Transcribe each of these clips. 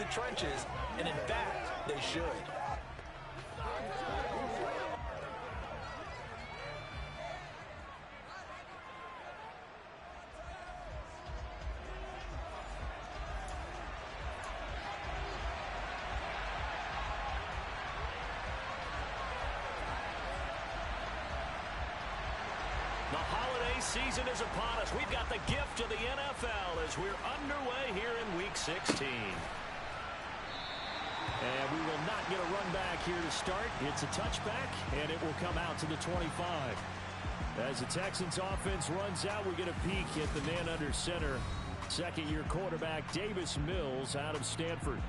trenches, and in fact, they should. The holiday season is upon us. We've got the gift of the NFL as we're underway here in Week 16. And we will not get a run back here to start. It's a touchback, and it will come out to the 25. As the Texans offense runs out, we get a peek at the man under center. Second-year quarterback Davis Mills out of Stanford.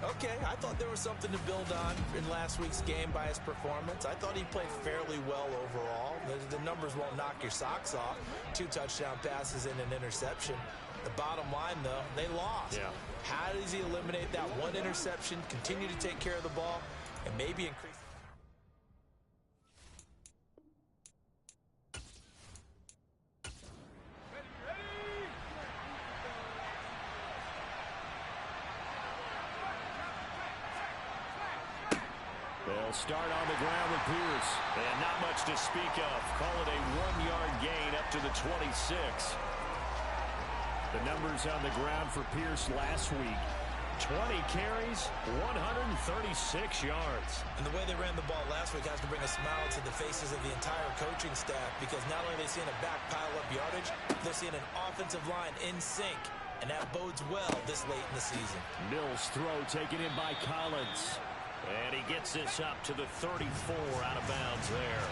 Okay, I thought there was something to build on in last week's game by his performance. I thought he played fairly well overall. The numbers won't knock your socks off. 2 touchdown passes and an interception. The bottom line, though, they lost. Yeah. How does he eliminate that one interception, continue to take care of the ball, and maybe increase... They'll start on the ground with Pierce. And not much to speak of. Call it a 1-yard gain up to the 26. The numbers on the ground for Pierce last week. 20 carries, 136 yards. And the way they ran the ball last week has to bring a smile to the faces of the entire coaching staff, because not only are they seeing a back pile up yardage, they're seeing an offensive line in sync. And that bodes well this late in the season. Mills' throw taken in by Collins. And he gets this up to the 34 out of bounds there.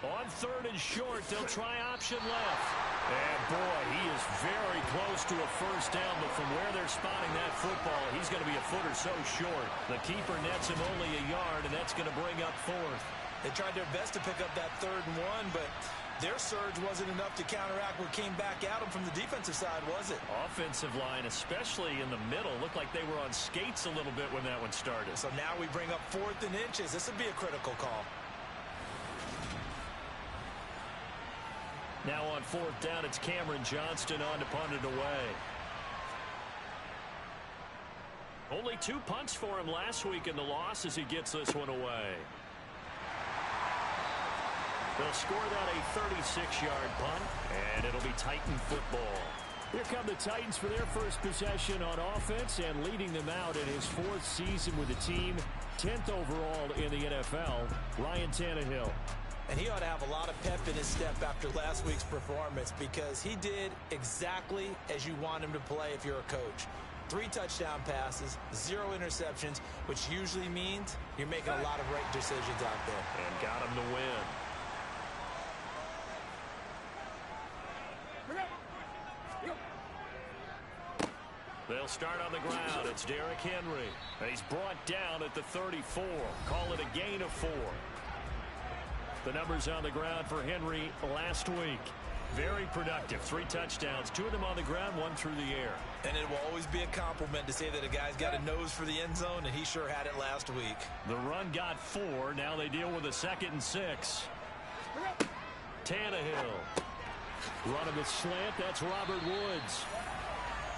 On 3rd and short, they'll try option left. And boy, he is very close to a first down, but from where they're spotting that football, he's going to be a foot or so short. The keeper nets him only a yard, and that's going to bring up 4th. They tried their best to pick up that 3rd and 1, but their surge wasn't enough to counteract what came back at them from the defensive side, was it? Offensive line, especially in the middle, looked like they were on skates a little bit when that one started. So now we bring up 4th and inches. This would be a critical call. Now on 4th down, it's Cameron Johnston on to punt it away. Only 2 punts for him last week in the loss as he gets this one away. They'll score that a 36-yard punt, and it'll be Titan football. Here come the Titans for their first possession on offense, and leading them out in his 4th season with the team, 10th overall in the NFL, Ryan Tannehill. And he ought to have a lot of pep in his step after last week's performance, because he did exactly as you want him to play if you're a coach. 3 touchdown passes, 0 interceptions, which usually means you're making a lot of right decisions out there. And got him to win. They'll start on the ground. It's Derrick Henry. And he's brought down at the 34. Call it a gain of 4. The numbers on the ground for Henry last week. Very productive. 3 touchdowns. 2 of them on the ground, 1 through the air. And it will always be a compliment to say that a guy's got a nose for the end zone, and he sure had it last week. The run got 4. Now they deal with a 2nd and 6. Tannehill. Running the slant. That's Robert Woods.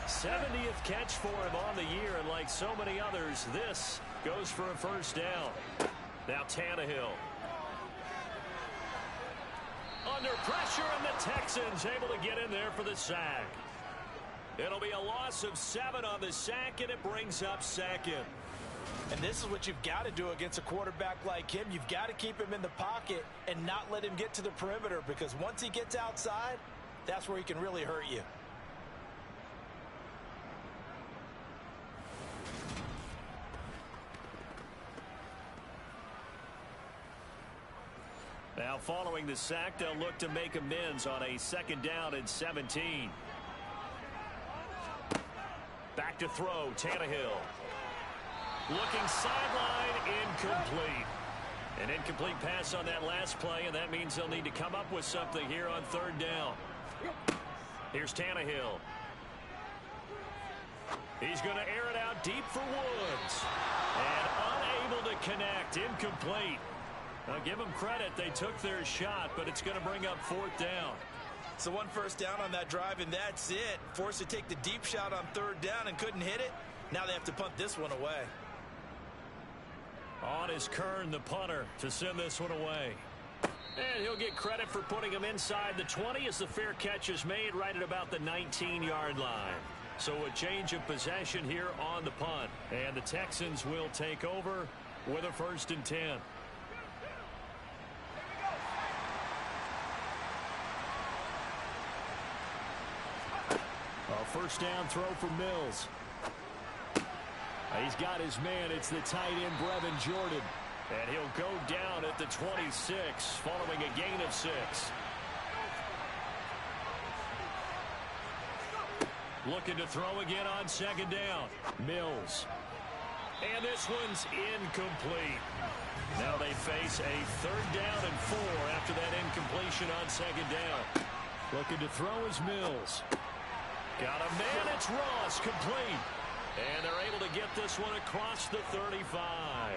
70th catch for him on the year, and like so many others, this goes for a first down. Now Tannehill. Under pressure, and the Texans able to get in there for the sack. It'll be a loss of 7 on the sack, and it brings up 2nd. And this is what you've got to do against a quarterback like him. You've got to keep him in the pocket and not let him get to the perimeter, because once he gets outside, that's where he can really hurt you. Now following the sack, they'll look to make amends on a 2nd down and 17. Back to throw, Tannehill. Looking sideline, incomplete. An incomplete pass on that last play, and that means they'll need to come up with something here on 3rd down. Here's Tannehill. He's going to air it out deep for Woods. And unable to connect, incomplete. Now, give them credit. They took their shot, but it's going to bring up 4th down. So one first down on that drive, and that's it. Forced to take the deep shot on third down and couldn't hit it. Now they have to punt this one away. On is Kern, the punter, to send this one away. And he'll get credit for putting him inside the 20 as the fair catch is made right at about the 19-yard line. So a change of possession here on the punt. And the Texans will take over with a 1st and 10. A first down throw for Mills. He's got his man. It's the tight end, Brevin Jordan. And he'll go down at the 26, following a gain of 6. Looking to throw again on 2nd down. Mills. And this one's incomplete. Now they face a 3rd down and 4 after that incompletion on 2nd down. Looking to throw is Mills. Got a man, it's Ross, complete. And they're able to get this one across the 35.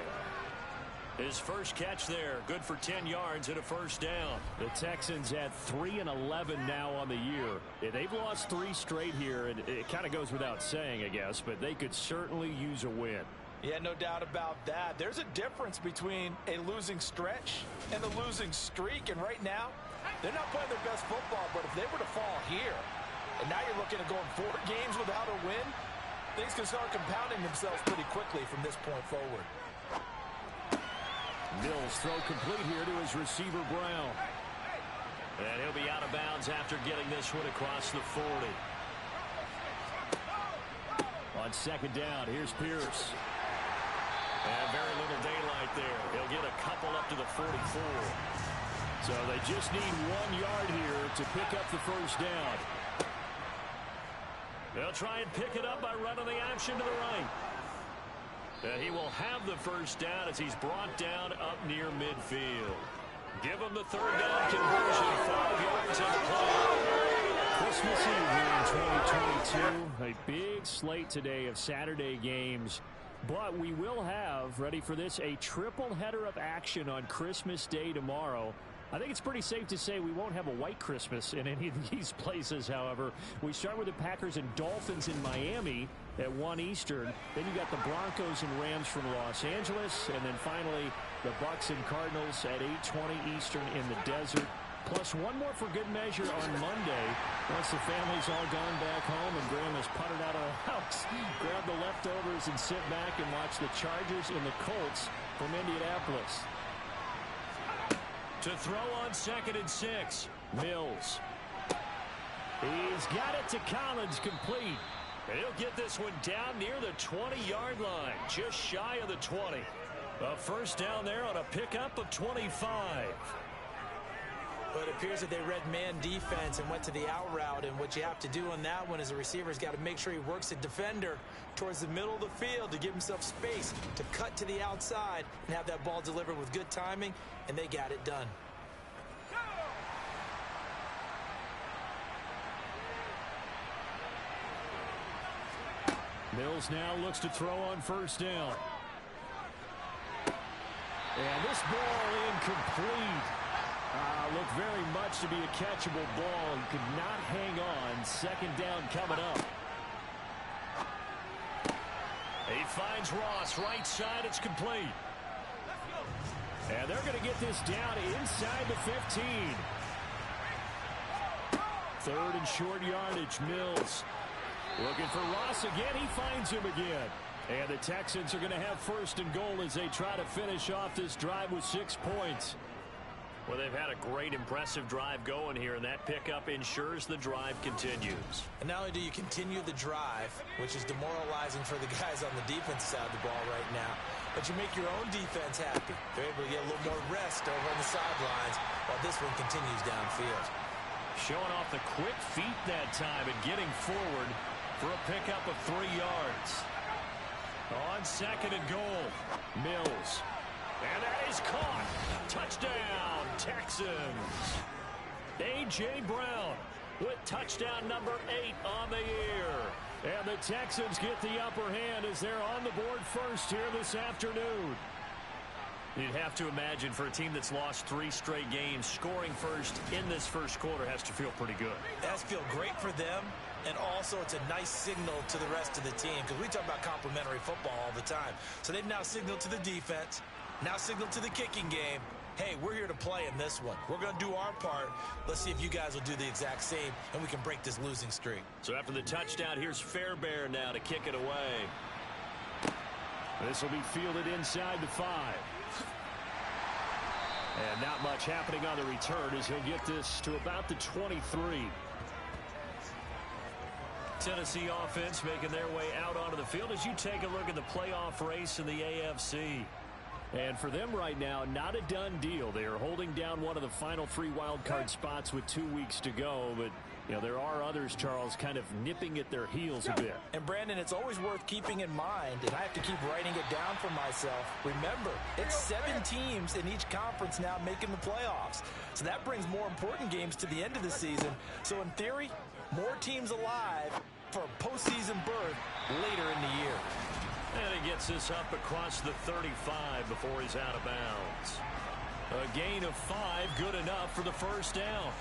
His first catch there, good for 10 yards and a 1st down. The Texans at 3-11 now on the year. They've lost 3 straight here, and it kind of goes without saying, I guess, but they could certainly use a win. Yeah, no doubt about that. There's a difference between a losing stretch and a losing streak, and right now, they're not playing their best football, but if they were to fall here, and now you're looking at going 4 games without a win, things can start compounding themselves pretty quickly from this point forward. Mills throw complete here to his receiver, Brown. And he'll be out of bounds after getting this one across the 40. On 2nd down, here's Pierce. And very little daylight there. He'll get a couple up to the 44. So they just need 1 yard here to pick up the 1st down. They'll try and pick it up by running the option to the right. He will have the 1st down as he's brought down up near midfield. Give him the 3rd down conversion. 5 yards on the play. Christmas Eve here in 2022. A big slate today of Saturday games. But we will have, ready for this, a triple header of action on Christmas Day tomorrow. I think it's pretty safe to say we won't have a white Christmas in any of these places, however. We start with the Packers and Dolphins in Miami at 1 Eastern. Then you got the Broncos and Rams from Los Angeles. And then finally, the Bucs and Cardinals at 8:20 Eastern in the desert. Plus one more for good measure on Monday. Once the family's all gone back home and Graham has puttered out of the house, grab the leftovers and sit back and watch the Chargers and the Colts from Indianapolis. To throw on 2nd and 6. Mills. He's got it to Collins, complete. And he'll get this one down near the 20-yard line, just shy of the 20. A 1st down there on a pickup of 25. But it appears that they read man defense and went to the out route. And what you have to do on that one is the receiver's got to make sure he works the defender towards the middle of the field to give himself space to cut to the outside and have that ball delivered with good timing, and they got it done. Mills now looks to throw on 1st down. And this ball incomplete. Looked very much to be a catchable ball. He could not hang on. 2nd down coming up. He finds Ross right side. It's complete. And they're going to get this down inside the 15. 3rd and short yardage. Mills looking for Ross again. He finds him again. And the Texans are going to have 1st and goal as they try to finish off this drive with 6 points. Well, they've had a great, impressive drive going here, and that pickup ensures the drive continues. And not only do you continue the drive, which is demoralizing for the guys on the defense side of the ball right now, but you make your own defense happy. They're able to get a little more rest over on the sidelines while this one continues downfield. Showing off the quick feet that time and getting forward for a pickup of 3 yards. On 2nd and goal, Mills. And that is caught. Touchdown, Texans. A.J. Brown with touchdown number 8 on the year. And the Texans get the upper hand as they're on the board first here this afternoon. You'd have to imagine for a team that's lost 3 straight games, scoring first in this first quarter has to feel pretty good. It has to feel great for them, and also it's a nice signal to the rest of the team because we talk about complementary football all the time. So they've now signaled to the defense, now signaled to the kicking game, hey, we're here to play in this one. We're going to do our part. Let's see if you guys will do the exact same, and we can break this losing streak. So after the touchdown, here's Fairbairn now to kick it away. This will be fielded inside the 5. And not much happening on the return as he'll get this to about the 23. Tennessee offense making their way out onto the field as you take a look at the playoff race in the AFC. And for them right now, not a done deal. They are holding down one of the final 3 wild card spots with 2 weeks to go. But, you know, there are others, Charles, kind of nipping at their heels a bit. And, Brandon, it's always worth keeping in mind, and I have to keep writing it down for myself. Remember, it's 7 teams in each conference now making the playoffs. So that brings more important games to the end of the season. So, in theory, more teams alive for a postseason berth later in the year. And he gets this up across the 35 before he's out of bounds. A gain of 5, good enough for the first down.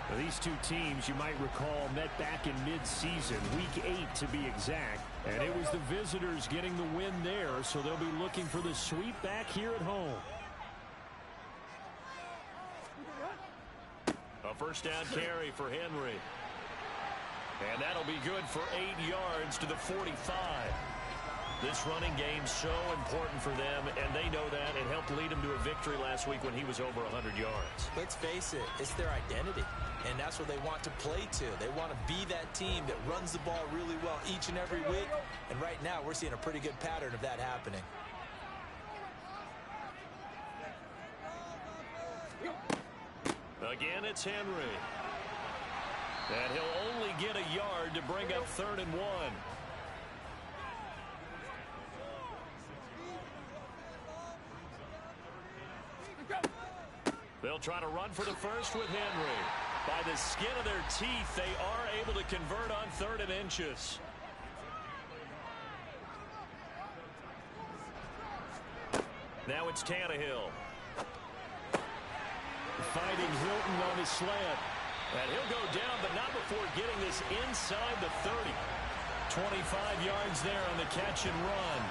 Now, these 2 teams, you might recall, met back in mid-season, week 8 to be exact. And it was the visitors getting the win there, so they'll be looking for the sweep back here at home. A first down carry for Henry. And that'll be good for 8 yards to the 45. This running game so important for them, and they know that. It helped lead them to a victory last week when he was over 100 yards. Let's face it, it's their identity, and that's what they want to play to. They want to be that team that runs the ball really well each and every week, and right now we're seeing a pretty good pattern of that happening. Again, it's Henry. And he'll only get a yard to bring up 3rd and 1. They'll try to run for the first with Henry. By the skin of their teeth, they are able to convert on 3rd and inches. Now it's Tannehill. Fighting Hilton on his slant. And he'll go down, but not before getting this inside the 30. 25 yards there on the catch and run.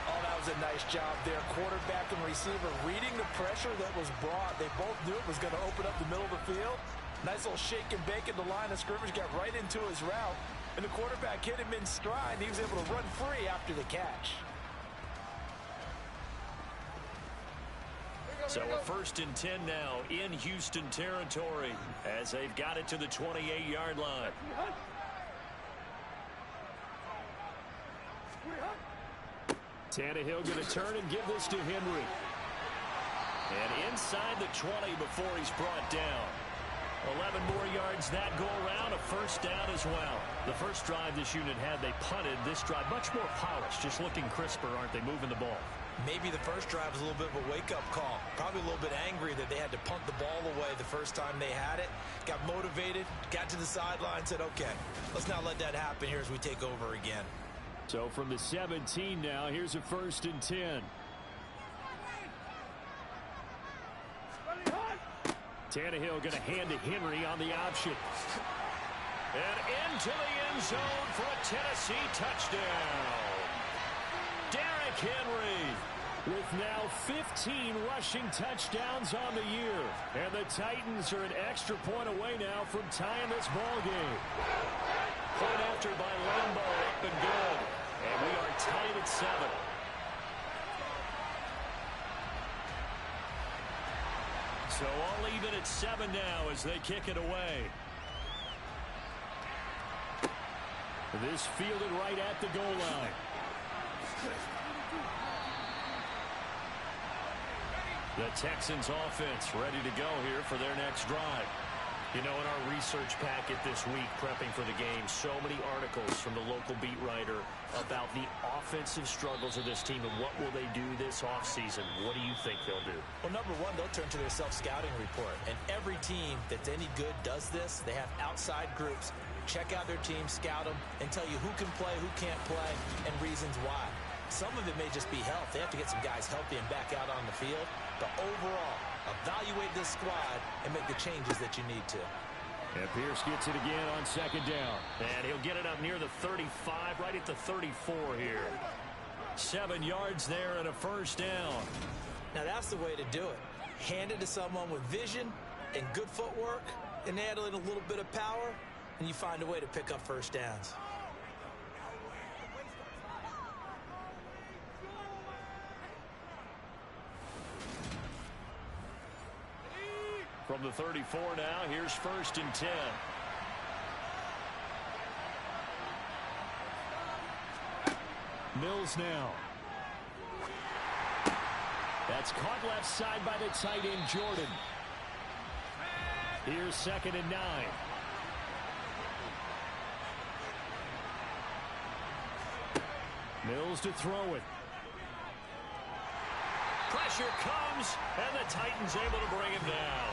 Oh, that was a nice job there. Quarterback and receiver reading the pressure that was brought. They both knew it was going to open up the middle of the field. Nice little shake and bake at the line of scrimmage. Got right into his route. And the quarterback hit him in stride. And he was able to run free after the catch. So a 1st and 10 now in Houston territory as they've got it to the 28-yard line. Tannehill going to turn and give this to Henry. And inside the 20 before he's brought down. 11 more yards that go around, a first down as well. The first drive this unit had, they punted. This drive much more polished, just looking crisper, aren't they, moving the ball? Maybe the first drive was a little bit of a wake-up call. Probably a little bit angry that they had to punt the ball away the first time they had it. Got motivated, got to the sideline, said, okay, let's not let that happen here as we take over again. So from the 17 now, here's a 1st and 10. Tannehill going to hand to Henry on the option. And into the end zone for a Tennessee touchdown. Derrick Henry with now 15 rushing touchdowns on the year. And the Titans are an extra point away now from tying this ball game. Point after by Lambo, up and good. And we are tied at 7. So all even at 7 now as they kick it away. This fielded right at the goal line. The Texans offense ready to go here for their next drive. You know, in our research packet this week, prepping for the game, so many articles from the local beat writer about the offensive struggles of this team and what will they do this offseason. What do you think they'll do? Well, number one, they'll turn to their self-scouting report. And every team that's any good does this. They have outside groups. Check out their team, scout them, and tell you who can play, who can't play, and reasons why. Some of it may just be health. They have to get some guys healthy and back out on the field. But overall, evaluate this squad and make the changes that you need to. And Pierce gets it again on second down. And he'll get it up near the 35, right at the 34 here. 7 yards there and a first down. Now that's the way to do it. Hand it to someone with vision and good footwork and add in a little bit of power, and you find a way to pick up first downs. From the 34 now, here's 1st and 10. Mills now. That's caught left side by the tight end, Jordan. Here's 2nd and 9. Mills to throw it. Pressure comes, and the Titans able to bring him down.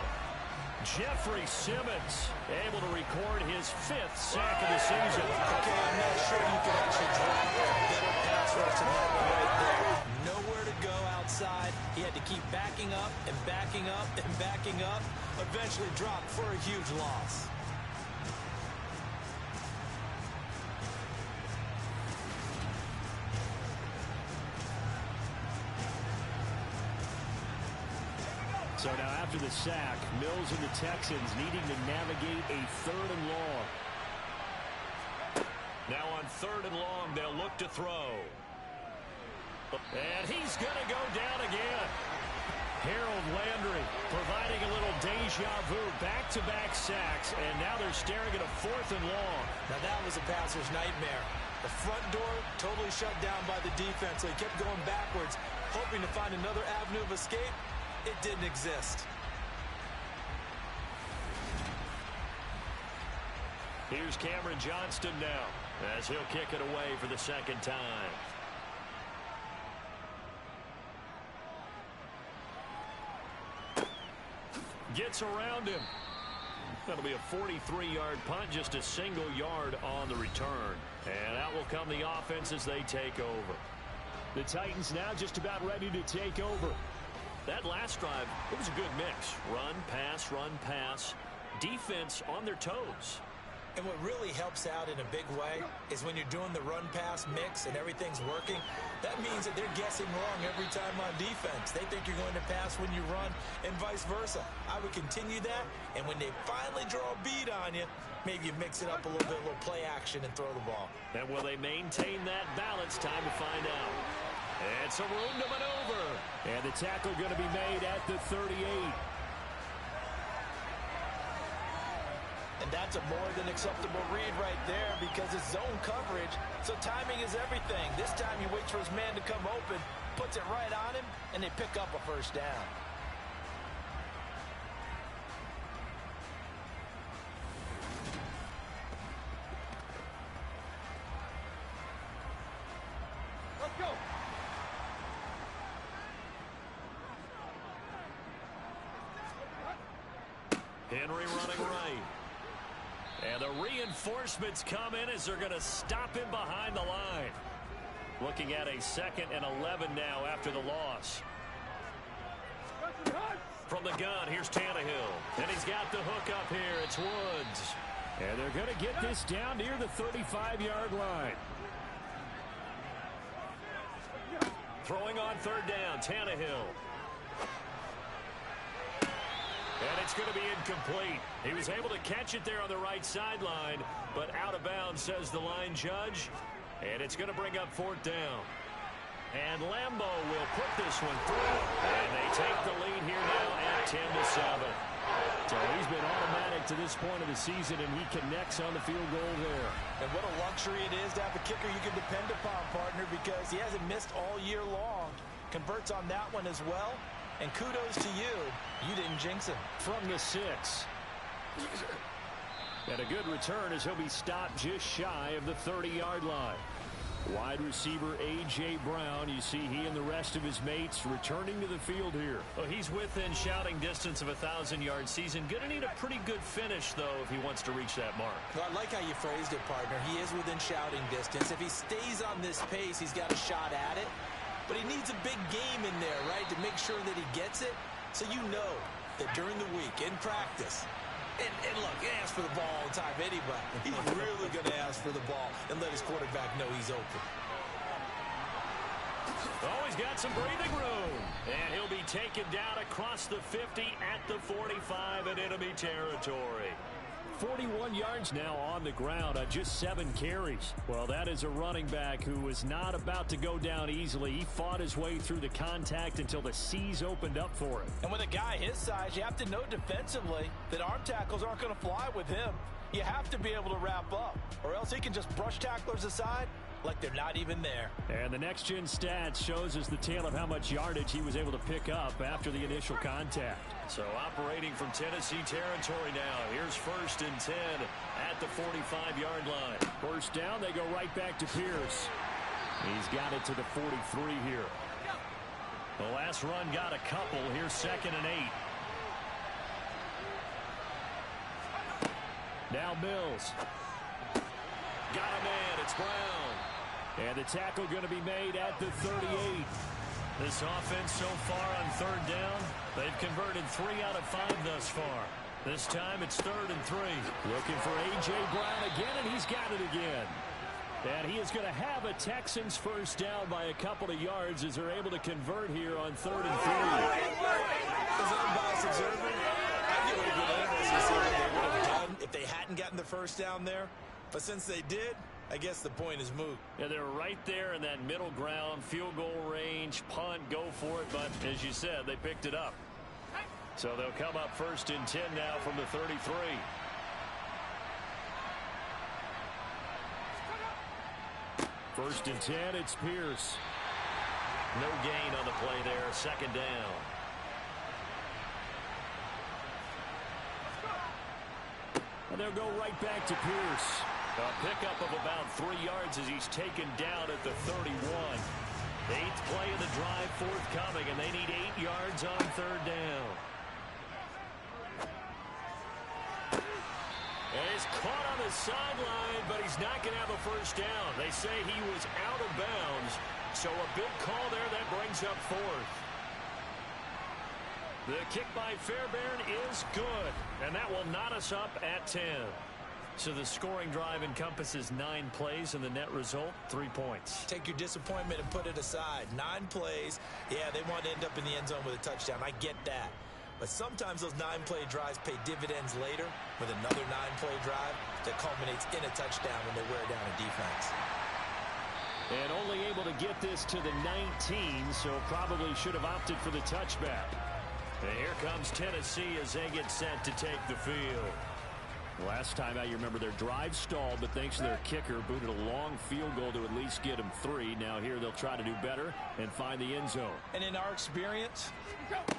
Jeffrey Simmons able to record his 5th sack of the season. Okay, I'm not sure you can actually drop a better pass rush than that one right there. Nowhere to go outside. He had to keep backing up and backing up and backing up. Eventually dropped for a huge loss. So now after the sack, Mills and the Texans needing to navigate a 3rd and long. Now on 3rd and long, they'll look to throw. And he's going to go down again. Harold Landry providing a little deja vu, back-to-back sacks, and now they're staring at a 4th and long. Now that was a passer's nightmare. The front door totally shut down by the defense, so he kept going backwards, hoping to find another avenue of escape. It didn't exist. Here's Cameron Johnston now, as he'll kick it away for the 2nd time. Gets around him. That'll be a 43-yard punt, just a single yard on the return. And out will come the offense as they take over. The Titans now just about ready to take over. That last drive, it was a good mix. Run, pass, defense on their toes. And what really helps out in a big way is when you're doing the run-pass mix and everything's working, that means that they're guessing wrong every time on defense. They think you're going to pass when you run and vice versa. I would continue that, and when they finally draw a bead on you, maybe you mix it up a little bit, a little play action, and throw the ball. And will they maintain that balance? Time to find out. And some room to maneuver. And the tackle going to be made at the 38. And that's a more than acceptable read right there because it's zone coverage, so timing is everything. This time he waits for his man to come open, puts it right on him, and they pick up a first down. Let's go. Henry running right. And the reinforcements come in as they're going to stop him behind the line. Looking at a 2nd and 11 now after the loss. From the gun, here's Tannehill. And he's got the hook up here. It's Woods. And they're going to get this down near the 35-yard line. Throwing on 3rd down, Tannehill. And it's going to be incomplete. He was able to catch it there on the right sideline, but out of bounds, says the line judge. And it's going to bring up 4th down. And Lambo will put this one through. And they take the lead here now at 10-7. So he's been automatic to this point of the season, and he connects on the field goal there. And what a luxury it is to have a kicker you can depend upon, partner, because he hasn't missed all year long. Converts on that one as well. And kudos to you. You didn't jinx him. From the 6. And a good return as he'll be stopped just shy of the 30-yard line. Wide receiver A.J. Brown. You see he and the rest of his mates returning to the field here. Well, he's within shouting distance of a 1,000-yard season. Going to need a pretty good finish, though, if he wants to reach that mark. Well, I like how you phrased it, partner. He is within shouting distance. If he stays on this pace, he's got a shot at it. But he needs a big game in there, right, to make sure that he gets it. So you know that during the week, in practice, and look, he asks for the ball all the time anyway. He's really going to ask for the ball and let his quarterback know he's open. Oh, he's got some breathing room. And he'll be taken down across the 50 at the 45 in enemy territory. 41 yards now on the ground on just 7 carries. Well, that is a running back who was not about to go down easily. He fought his way through the contact until the seas opened up for him. And with a guy his size, you have to know defensively that arm tackles aren't going to fly with him. You have to be able to wrap up, or else he can just brush tacklers aside like they're not even there. And the next-gen stats shows us the tale of how much yardage he was able to pick up after the initial contact. So operating from Tennessee territory now. Here's 1st and 10 at the 45-yard line. First down, they go right back to Pierce. He's got it to the 43 here. The last run got a couple. Here's 2nd and 8. Now Mills. Got a man. It's Brown. And the tackle going to be made at the 38. This offense so far on 3rd down, they've converted 3 out of 5 thus far. This time it's 3rd and 3. Looking for A.J. Brown again, and he's got it again. And he is going to have a Texans first down by a couple of yards as they're able to convert here on 3rd and 3. As unbiased observer, I think it would have been interesting to see what they would have done if they hadn't gotten the first down there. But since they did, I guess the point is moot. Yeah, they're right there in that middle ground, field goal range, punt, go for it. But as you said, they picked it up. So they'll come up 1st and 10 now from the 33. First and 10, it's Pierce. No gain on the play there, 2nd down. And they'll go right back to Pierce. A pickup of about 3 yards as he's taken down at the 31. 8th play of the drive forthcoming, and they need 8 yards on 3rd down. And he's caught on the sideline, but he's not going to have a first down. They say he was out of bounds, so a big call there that brings up 4th. The kick by Fairbairn is good, and that will knot us up at 10. So the scoring drive encompasses 9 plays, and the net result, 3 points. Take your disappointment and put it aside. 9 plays. Yeah, they want to end up in the end zone with a touchdown. I get that. But sometimes those 9-play drives pay dividends later with another 9-play drive that culminates in a touchdown when they wear down a defense. And only able to get this to the 19, so probably should have opted for the touchback. And here comes Tennessee as they get set to take the field. Last time out, you remember their drive stalled, but thanks to their kicker, booted a long field goal to at least get them 3. Now here they'll try to do better and find the end zone. And in our experience,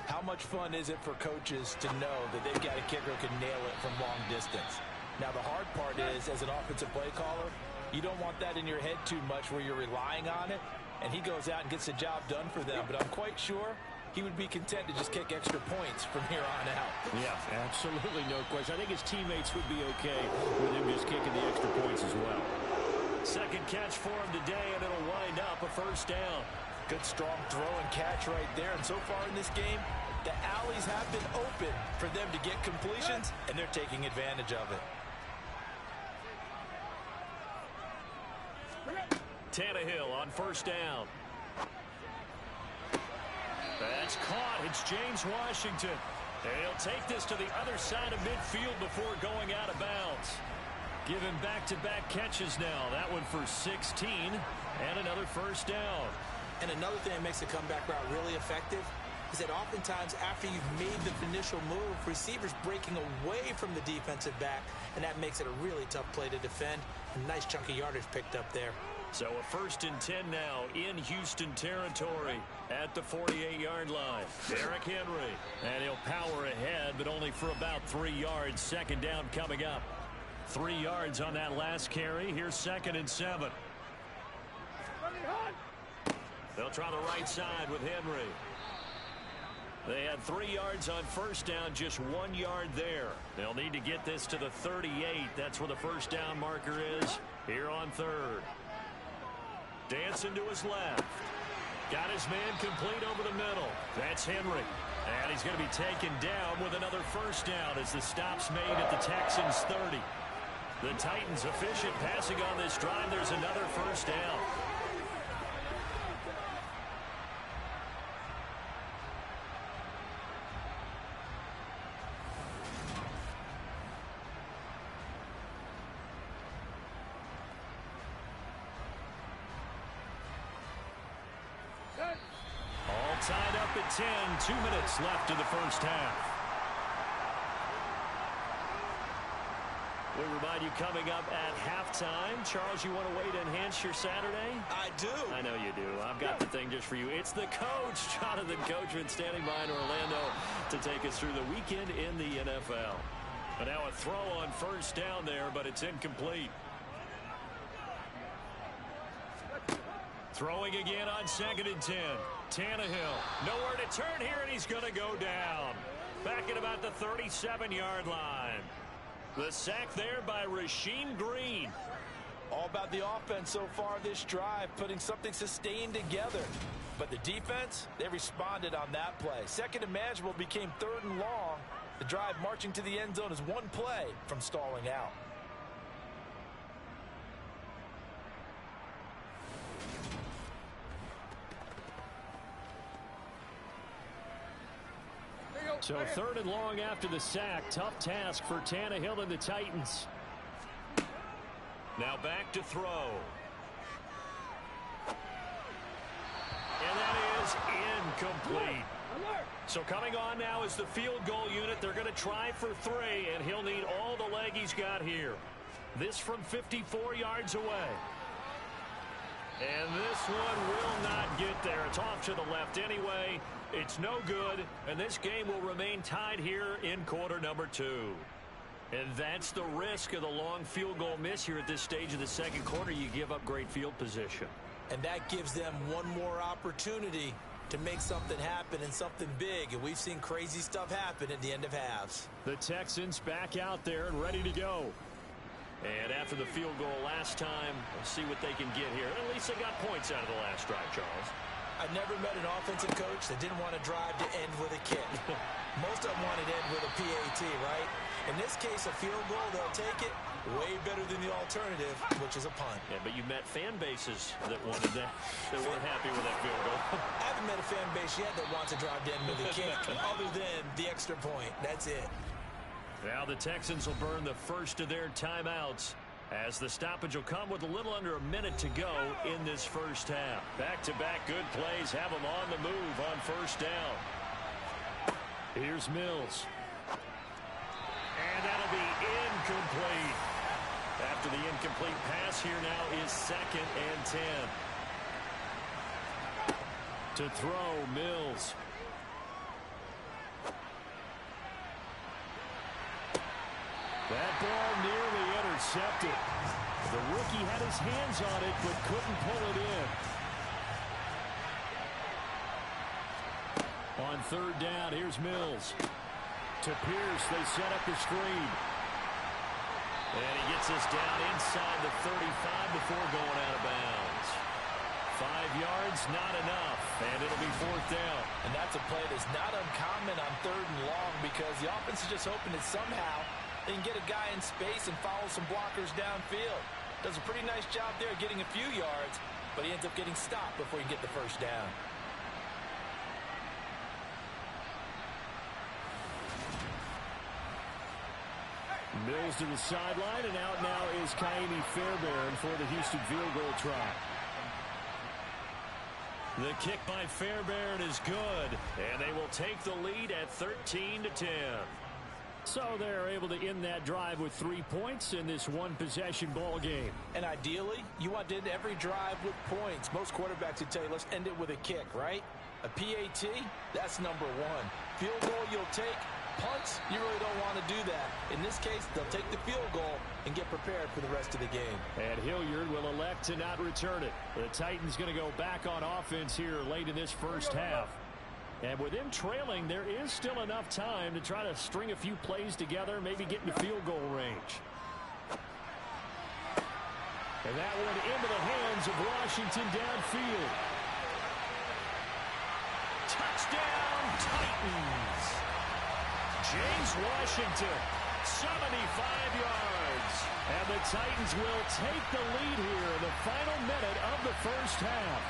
how much fun is it for coaches to know that they've got a kicker who can nail it from long distance? Now the hard part is, as an offensive play caller, you don't want that in your head too much where you're relying on it, and he goes out and gets the job done for them. But I'm quite sure he would be content to just kick extra points from here on out. Yeah, absolutely no question. I think his teammates would be okay with him just kicking the extra points as well. Second catch for him today, and it'll wind up a first down. Good, strong throw and catch right there. And so far in this game, the alleys have been open for them to get completions, and they're taking advantage of it. Tannehill on first down. That's caught. It's James Washington. And he'll take this to the other side of midfield before going out of bounds. Give him back-to-back catches now. That one for 16 and another first down. And another thing that makes the comeback route really effective is that oftentimes after you've made the initial move, receivers breaking away from the defensive back, and that makes it a really tough play to defend. A nice chunk of yardage picked up there. So a 1st and 10 now in Houston territory at the 48-yard line. Derrick Henry. And he'll power ahead, but only for about 3 yards. 2nd down coming up. 3 yards on that last carry. Here's 2nd and 7. They'll try the right side with Henry. They had 3 yards on first down, just 1 yard there. They'll need to get this to the 38. That's where the first down marker is here on third. Dancing to his left. Got his man complete over the middle. That's Henry. And he's going to be taken down with another first down as the stop's made at the Texans 30. The Titans efficient passing on this drive. There's another first down. All tied up at 10. 2 minutes left in the first half. We remind you coming up at halftime. Charles, you want a way to enhance your Saturday? I do. I know you do. I've got the thing just for you. It's the coach, Jonathan Coachman, standing by in Orlando to take us through the weekend in the NFL. And now a throw on first down there, but it's incomplete. Throwing again on 2nd and 10. Tannehill, nowhere to turn here, and he's going to go down. Back at about the 37-yard line. The sack there by Rasheem Green. All about the offense so far this drive, putting something sustained together. But the defense, they responded on that play. Second and manageable became 3rd and long. The drive marching to the end zone is 1 play from stalling out. So 3rd and long after the sack. Tough task for Tannehill and the Titans. Now back to throw. And that is incomplete. So coming on now is the field goal unit. They're going to try for 3, and he'll need all the leg he's got here. This from 54 yards away. And this one will not get there. It's off to the left anyway. It's no good, and this game will remain tied here in quarter number 2. And that's the risk of the long field goal miss here at this stage of the second quarter. You give up great field position. And that gives them one more opportunity to make something happen and something big. And we've seen crazy stuff happen at the end of halves. The Texans back out there and ready to go. And after the field goal last time, we'll see what they can get here. At least they got points out of the last drive, Charles. I've never met an offensive coach that didn't want to drive to end with a kick. Most of them wanted to end with a PAT, right? In this case, a field goal, they'll take it. Way better than the alternative, which is a punt. Yeah, but you met fan bases that wanted that, that weren't happy with that field goal. I haven't met a fan base yet that wants to drive to end with a kick, other than the extra point. That's it. Now the Texans will burn the first of their timeouts, as the stoppage will come with a little under a minute to go in this first half. Back-to-back good plays have them on the move on first down. Here's Mills. And that'll be incomplete. After the incomplete pass, here now is 2nd and 10. To throw, Mills. That ball nearly intercepted. The rookie had his hands on it, but couldn't pull it in. On 3rd down, here's Mills. To Pierce, they set up the screen. And he gets us down inside the 35 before going out of bounds. 5 yards, not enough, and it'll be 4th down. And that's a play that's not uncommon on 3rd and long, because the offense is just hoping that somehow they can get a guy in space and follow some blockers downfield. Does a pretty nice job there getting a few yards, but he ends up getting stopped before he can get the first down. Mills to the sideline, and out now is Kaimi Fairbairn for the Houston field goal try. The kick by Fairbairn is good, and they will take the lead at 13-10. So they're able to end that drive with 3 points in this one-possession ball game. And ideally, you want to end every drive with points. Most quarterbacks would tell you, let's end it with a kick, right? A PAT, that's number 1. Field goal you'll take. Punts, you really don't want to do that. In this case, they'll take the field goal and get prepared for the rest of the game. And Hilliard will elect to not return it. The Titans going to go back on offense here late in this first half. And with them trailing, there is still enough time to try to string a few plays together, maybe get into field goal range. And that one into the hands of Washington downfield. Touchdown, Titans. James Washington, 75 yards. And the Titans will take the lead here in the final minute of the first half.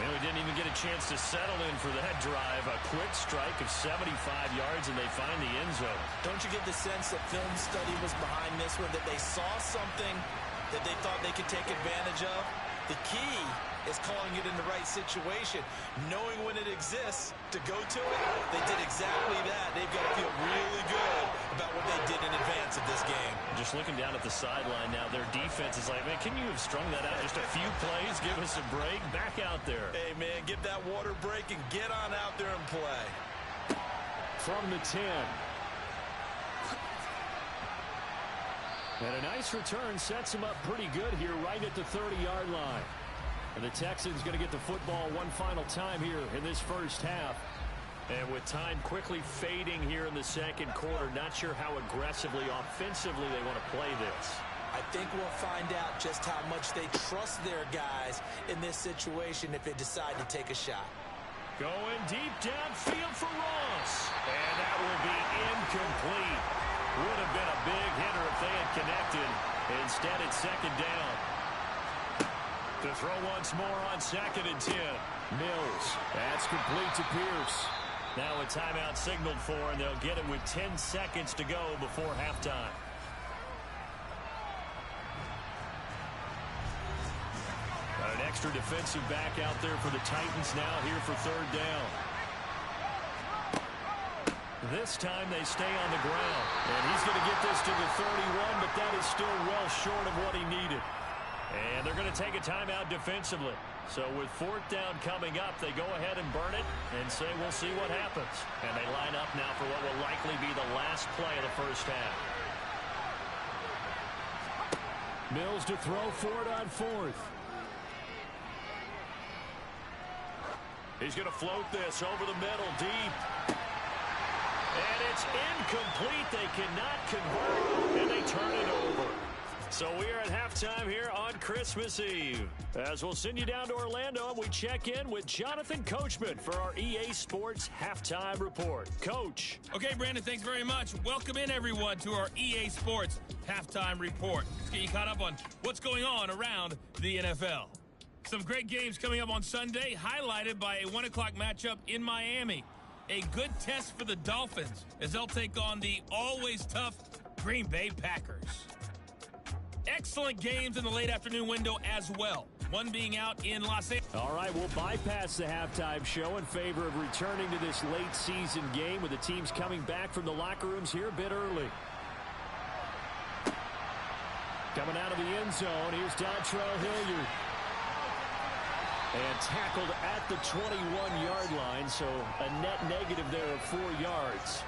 And we didn't even get a chance to settle in for that drive. A quick strike of 75 yards, and they find the end zone. Don't you get the sense that film study was behind this one, that they saw something that they thought they could take advantage of? The key is calling it in the right situation, knowing when it exists to go to it. They did exactly that. They've got to feel really good about what they did in advance of this game. Just looking down at the sideline now, their defense is like, man, can you have strung that out just a few plays? Give us a break. Back out there. Hey, man, get that water break and get on out there and play. From the 10. And a nice return sets him up pretty good here right at the 30-yard line. And the Texans going to get the football one final time here in this first half. And with time quickly fading here in the second quarter, not sure how aggressively, offensively they want to play this. I think we'll find out just how much they trust their guys in this situation if they decide to take a shot. Going deep downfield for Ross. And that will be incomplete. Would have been a big hitter if they had connected. Instead, it's second down. To throw once more on 2nd and 10. Mills. That's complete to Pierce. Now a timeout signaled for, and they'll get it with 10 seconds to go before halftime. Got an extra defensive back out there for the Titans now here for 3rd down. This time they stay on the ground. And he's going to get this to the 31, but that is still well short of what he needed. And they're going to take a timeout defensively. So with 4th down coming up, they go ahead and burn it and say we'll see what happens. And they line up now for what will likely be the last play of the first half. Mills to throw for it on 4th. He's going to float this over the middle deep. And it's incomplete. They cannot convert, and they turn it over. So we are at halftime here on Christmas Eve. As we'll send you down to Orlando, and we check in with Jonathan Coachman for our EA Sports Halftime Report. Coach. Okay, Brandon, thanks very much. Welcome in, everyone, to our EA Sports Halftime Report. Let's get you caught up on what's going on around the NFL. Some great games coming up on Sunday, highlighted by a 1 o'clock matchup in Miami. A good test for the Dolphins as they'll take on the always tough Green Bay Packers. Excellent games in the late afternoon window as well. One being out in Los Angeles. All right, we'll bypass the halftime show in favor of returning to this late season game with the teams coming back from the locker rooms here a bit early. Coming out of the end zone, here's Dontrell Hilliard. And tackled at the 21-yard line, so a net negative there of 4 yards.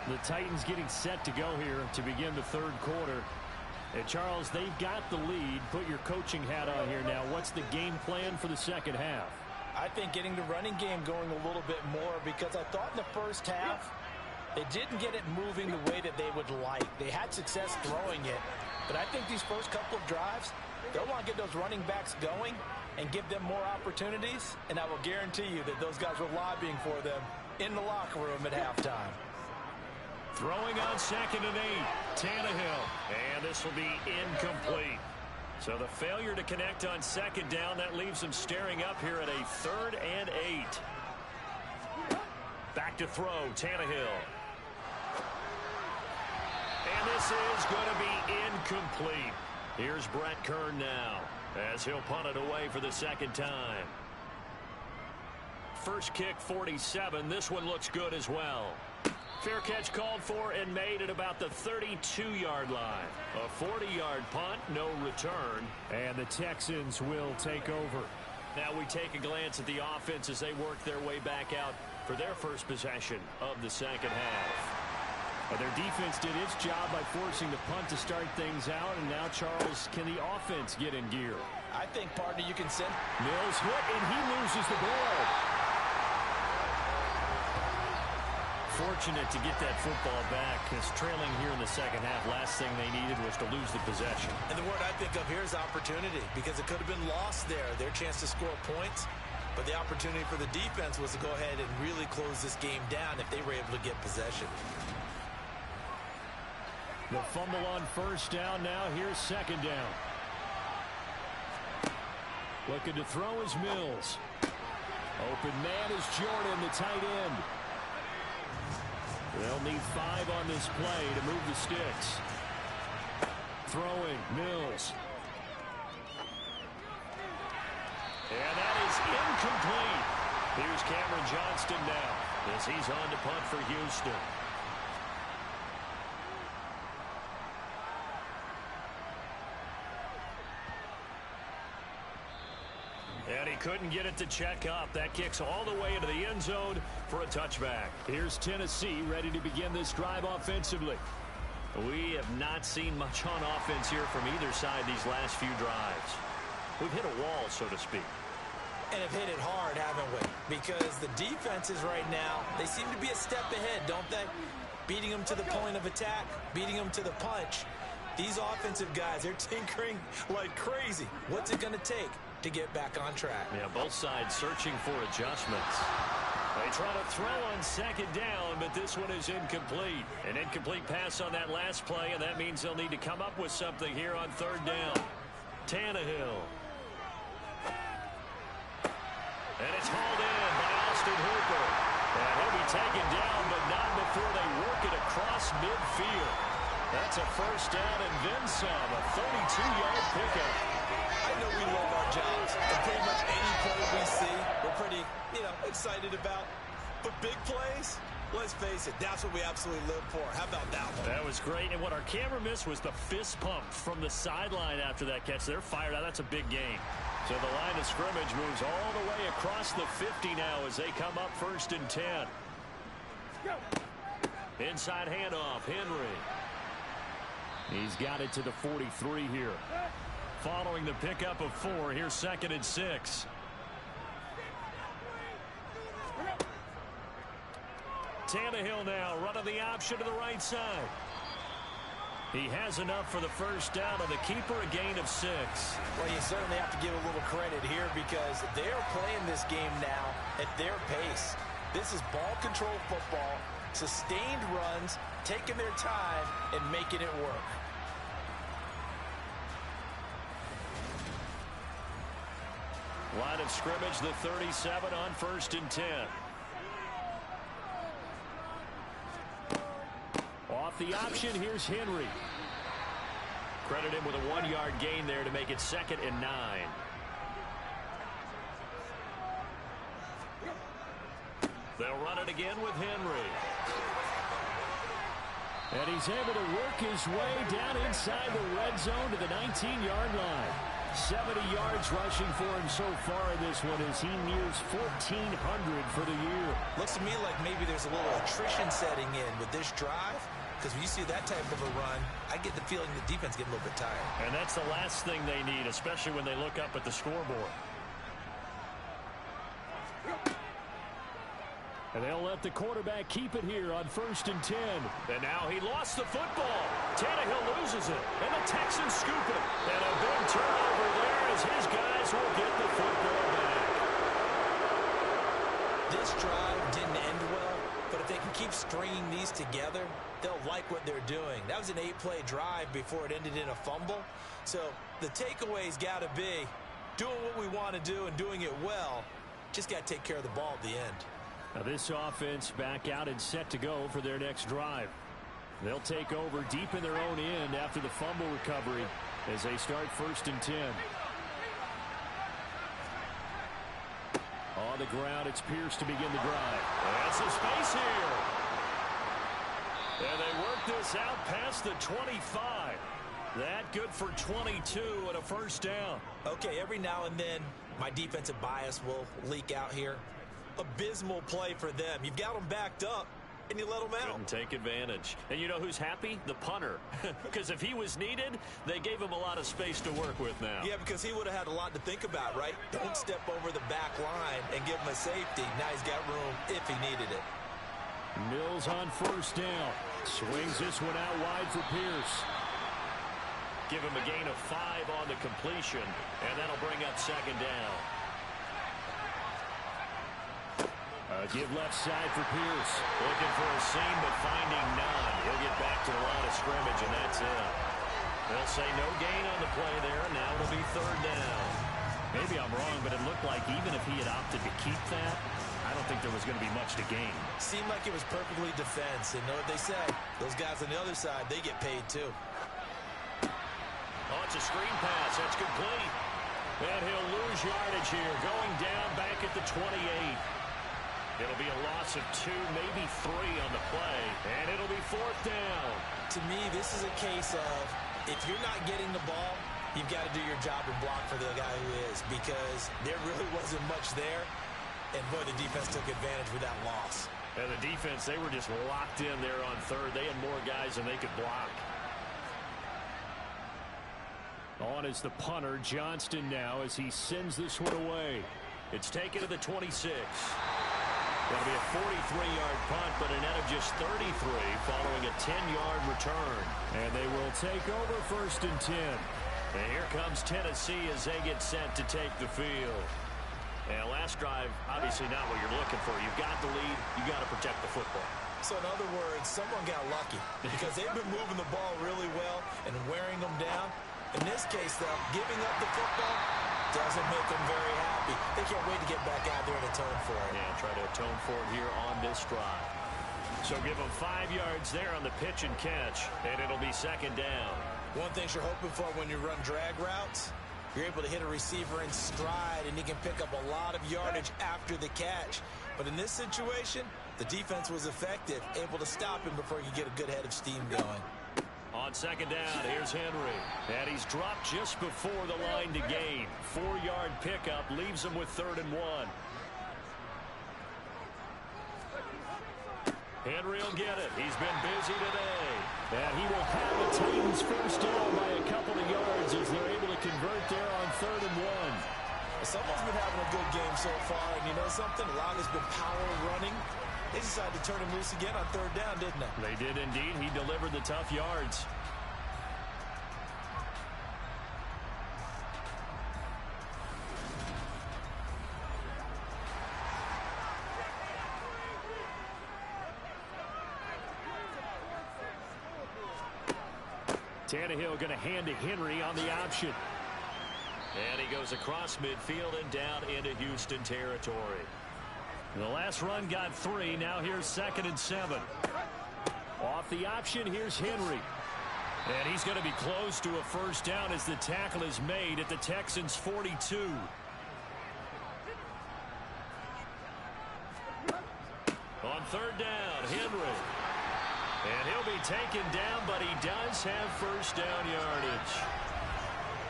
The Titans getting set to go here to begin the 3rd quarter. And Charles, they've got the lead. Put your coaching hat on here now. What's the game plan for the second half? I think getting the running game going a little bit more, because I thought in the first half they didn't get it moving the way that they would like. They had success throwing it, but I think these first couple of drives, they'll want to get those running backs going and give them more opportunities, and I will guarantee you that those guys were lobbying for them in the locker room at halftime. Throwing on 2nd and 8, Tannehill, and this will be incomplete. So the failure to connect on 2nd down, that leaves them staring up here at a 3rd and 8. Back to throw, Tannehill. And this is going to be incomplete. Here's Brett Kern now, as he'll punt it away for the 2nd time. First kick, 47. This one looks good as well. Fair catch called for and made at about the 32-yard line. A 40-yard punt, no return. And the Texans will take over. Now we take a glance at the offense as they work their way back out for their first possession of the second half. And their defense did its job by forcing the punt to start things out. And now, Charles, can the offense get in gear? I think, partner, you can send. Mills hit, and he loses the ball. Fortunate to get that football back, because trailing here in the second half, last thing they needed was to lose the possession. And the word I think of here is opportunity, because it could have been lost there, their chance to score points. But the opportunity for the defense was to go ahead and really close this game down if they were able to get possession. The fumble on first down. Now here's second down. Looking to throw is Mills. Open man is Jordan, the tight end. They'll need 5 on this play to move the sticks. Throwing, Mills. And that is incomplete. Here's Cameron Johnston now as he's on to punt for Houston. And he couldn't get it to check up. That kicks all the way into the end zone for a touchback. Here's Tennessee ready to begin this drive offensively. We have not seen much on offense here from either side these last few drives. We've hit a wall, so to speak. And have hit it hard, haven't we? Because the defenses right now, they seem to be a step ahead, don't they? Beating them to the point of attack, beating them to the punch. These offensive guys, they're tinkering like crazy. What's it going to take to get back on track? Yeah, both sides searching for adjustments. They try to throw on second down, but this one is incomplete. An incomplete pass on that last play, and that means they'll need to come up with something here on third down. Tannehill. And it's hauled in by Austin Hooper. And he'll be taken down, but not before they work it across midfield. That's a first down and then some. A 32-yard pickup. I know we love our jobs, and pretty much any play we see, we're pretty, excited about. But big plays, let's face it, that's what we absolutely live for. How about that one? That was great, and what our camera missed was the fist pump from the sideline after that catch. They're fired out. That's a big gain. So the line of scrimmage moves all the way across the 50 now as they come up 1st and 10. Inside handoff, Henry. He's got it to the 43 here. Following the pickup of 4, here's 2nd and 6. Tannehill now running the option to the right side. He has enough for the first down on the keeper, a gain of 6. Well, you certainly have to give a little credit here because they're playing this game now at their pace. This is ball control football, sustained runs, taking their time and making it work. Line of scrimmage, the 37 on 1st and 10. Off the option, here's Henry. Credit him with a 1-yard gain there to make it 2nd and 9. They'll run it again with Henry. And he's able to work his way down inside the red zone to the 19-yard line. 70 yards rushing for him so far in this one as he nears 1,400 for the year. Looks to me like maybe there's a little attrition setting in with this drive. Because when you see that type of a run, I get the feeling the defense getting a little bit tired. And that's the last thing they need, especially when they look up at the scoreboard. And they'll let the quarterback keep it here on 1st and 10. And now he lost the football. Tannehill loses it. And the Texans scoop it. And a big turnover there as his guys will get the football back. This drive didn't end well, but if they can keep stringing these together, they'll like what they're doing. That was an 8-play drive before it ended in a fumble. So the takeaway's got to be doing what we want to do and doing it well. Just got to take care of the ball at the end. Now this offense back out and set to go for their next drive. They'll take over deep in their own end after the fumble recovery as they start 1st and 10. On the ground, it's Pierce to begin the drive. That's a space here. And they work this out past the 25. That good for 22 and a first down. Okay, every now and then my defensive bias will leak out here. Abysmal play for them. You've got them backed up. and you let them out. Couldn't take advantage. And you know who's happy? The punter. Because if he was needed, they gave him a lot of space to work with now. Yeah, because he would have had a lot to think about, right? Don't step over the back line and give him a safety. Now he's got room if he needed it. Mills on first down. Swings this one out wide for Pierce. Give him a gain of 5 on the completion, and that'll bring up second down. Give left side for Pierce. Looking for a seam, but finding none. He'll get back to the line of scrimmage, and that's it. They'll say no gain on the play there. Now it'll be third down. Maybe I'm wrong, but it looked like even if he had opted to keep that, I don't think there was going to be much to gain. Seemed like it was perfectly defense. And know what they said? Those guys on the other side, they get paid too. Oh, it's a screen pass. That's complete. And he'll lose yardage here. Going down back at the 28. It'll be a loss of 2, maybe 3 on the play. And it'll be fourth down. To me, this is a case of if you're not getting the ball, you've got to do your job and block for the guy who is, because there really wasn't much there. And, boy, the defense took advantage with that loss. And the defense, they were just locked in there on third. They had more guys than they could block. On is the punter, Johnston, now as he sends this one away. It's taken to the 26. That'll be a 43-yard punt, but a net of just 33 following a 10-yard return. And they will take over first and 10. And here comes Tennessee as they get set to take the field. And last drive, obviously not what you're looking for. You've got the lead. You've got to protect the football. So, in other words, someone got lucky because they've been moving the ball really well and wearing them down. In this case, though, giving up the football doesn't make them very happy. They can't wait to get back out there and atone for it. Yeah, try to atone for it here on this drive. So give them 5 yards there on the pitch and catch, and it'll be second down. One thing you're hoping for when you run drag routes, you're able to hit a receiver in stride, and he can pick up a lot of yardage after the catch. But in this situation, the defense was effective, able to stop him before he could get a good head of steam going. On second down, here's Henry. And he's dropped just before the line to gain. 4-yard pickup leaves him with 3rd and 1. Henry will get it. He's been busy today. And he will have the Titans first down by a couple of yards as they're able to convert there on 3rd and 1. Someone's been having a good game so far, and you know something? A lot has been power running. They decided to turn him loose again on 3rd down, didn't they? They did indeed. He delivered the tough yards. Tannehill going to hand to Henry on the option. And he goes across midfield and down into Houston territory. The last run got 3. Now here's 2nd and 7. Off the option, here's Henry. And he's going to be close to a first down as the tackle is made at the Texans' 42. On 3rd down, Henry. And he'll be taken down, but he does have first down yardage.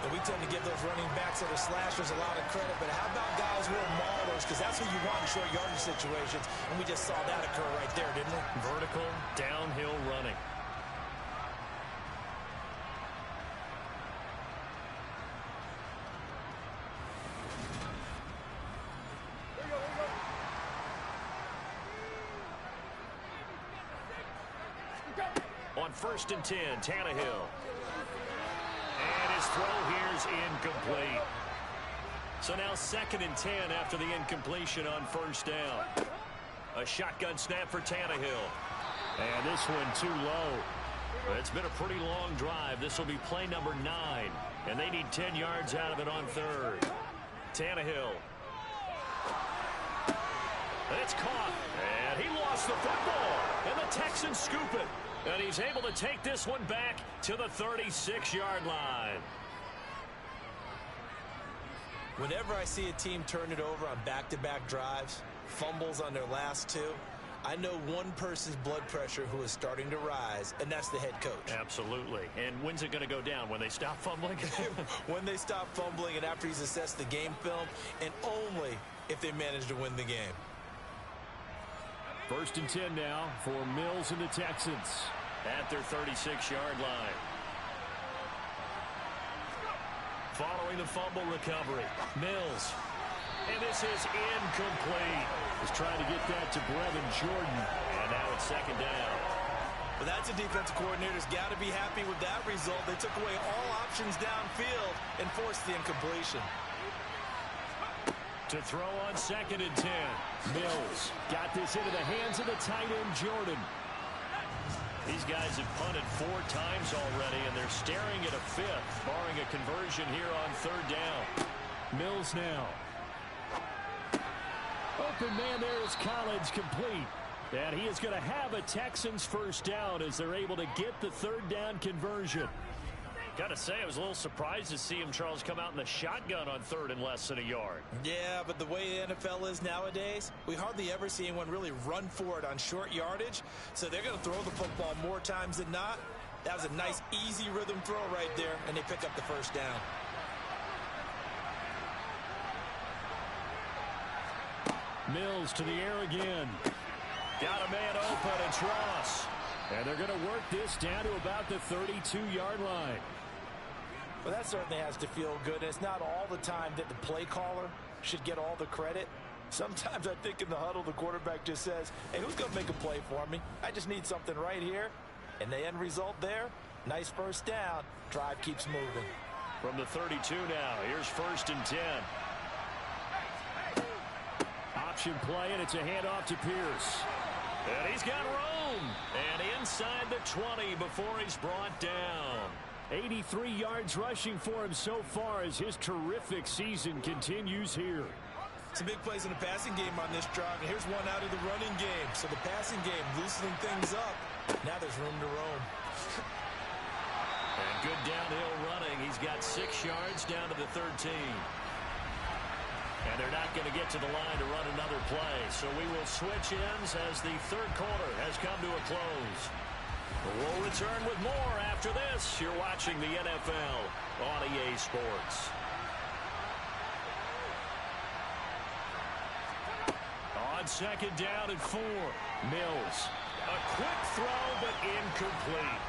And we tend to give those running backs that are slashers a lot of credit, but how about guys who are maulers? Because that's what you want in short yardage situations, and we just saw that occur right there, didn't we? Vertical, downhill running. On 1st and 10, Tannehill. And his throw here's incomplete. So now 2nd and 10 after the incompletion on 1st down. A shotgun snap for Tannehill. And this one too low. It's been a pretty long drive. This will be play number 9. And they need 10 yards out of it on 3rd. Tannehill. It's caught. And he lost the football. And the Texans scoop it. And he's able to take this one back to the 36-yard line. Whenever I see a team turn it over on back-to-back drives, fumbles on their last 2, I know one person's blood pressure who is starting to rise, and that's the head coach. Absolutely. And when's it going to go down? When they stop fumbling? When they stop fumbling and after he's assessed the game film, and only if they manage to win the game. First and 10 now for Mills and the Texans at their 36-yard line. Following the fumble recovery, Mills. And this is incomplete. He's trying to get that to Brevin Jordan. And now it's second down. Well, that's a defensive coordinator's got to be happy with that result. They took away all options downfield and forced the incompletion. To throw on second and 10. Mills got this into the hands of the tight end, Jordan. These guys have punted 4 times already, and they're staring at a 5th, barring a conversion here on third down. Mills now. Open man there is Collins, complete. And he is going to have a Texans first down as they're able to get the third down conversion. Got to say, I was a little surprised to see him, Charles, come out in the shotgun on third and less than a yard. Yeah, but the way the NFL is nowadays, we hardly ever see anyone really run for it on short yardage. So they're going to throw the football more times than not. That was a nice, easy rhythm throw right there, and they pick up the first down. Mills to the air again. Got a man open, it's Ross. And they're going to work this down to about the 32-yard line. Well, that certainly has to feel good. It's not all the time that the play caller should get all the credit. Sometimes I think in the huddle, the quarterback just says, hey, who's going to make a play for me? I just need something right here. And the end result there, nice first down. Drive keeps moving. From the 32 now, here's first and 10. Option play, and it's a handoff to Pierce. And he's got room. And inside the 20 before he's brought down. 83 yards rushing for him so far as his terrific season continues here. Some big plays in the passing game on this drive, and here's one out of the running game. So the passing game loosening things up. Now there's room to roam. And good downhill running. He's got 6 yards down to the 13. And they're not going to get to the line to run another play. So we will switch ends as the third quarter has come to a close. We'll return with more after this. You're watching the NFL on EA Sports. On second down and 4. Mills. A quick throw, but incomplete.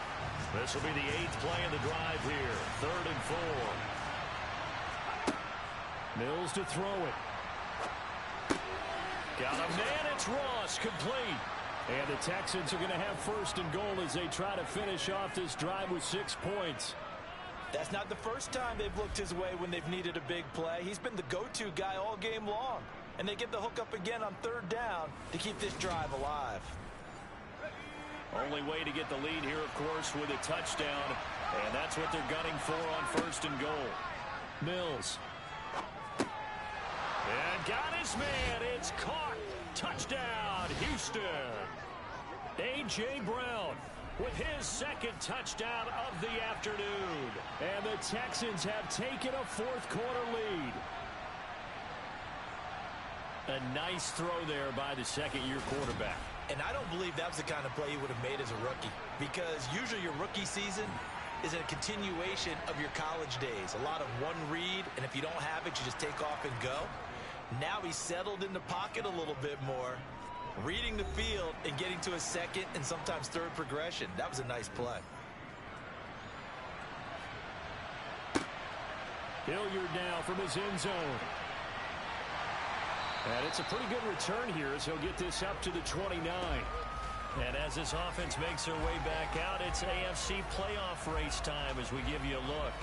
This will be the 8th play of the drive here. 3rd and 4. Mills to throw it. Got a man, it's Ross, complete. And the Texans are going to have first and goal as they try to finish off this drive with 6 points. That's not the first time they've looked his way when they've needed a big play. He's been the go-to guy all game long. And they get the hook up again on third down to keep this drive alive. Only way to get the lead here, of course, with a touchdown. And that's what they're gunning for on first and goal. Mills. And got his man. It's caught. Touchdown, Houston. A.J. Brown with his second touchdown of the afternoon. And the Texans have taken a fourth-quarter lead. A nice throw there by the second-year quarterback. And I don't believe that was the kind of play he would have made as a rookie. Because usually your rookie season is a continuation of your college days. A lot of one read, and if you don't have it, you just take off and go. Now he's settled in the pocket a little bit more, reading the field and getting to a second and sometimes third progression. That was a nice play. Hilliard now from his end zone. And it's a pretty good return here as he'll get this up to the 29. And as this offense makes their way back out, it's AFC playoff race time as we give you a look.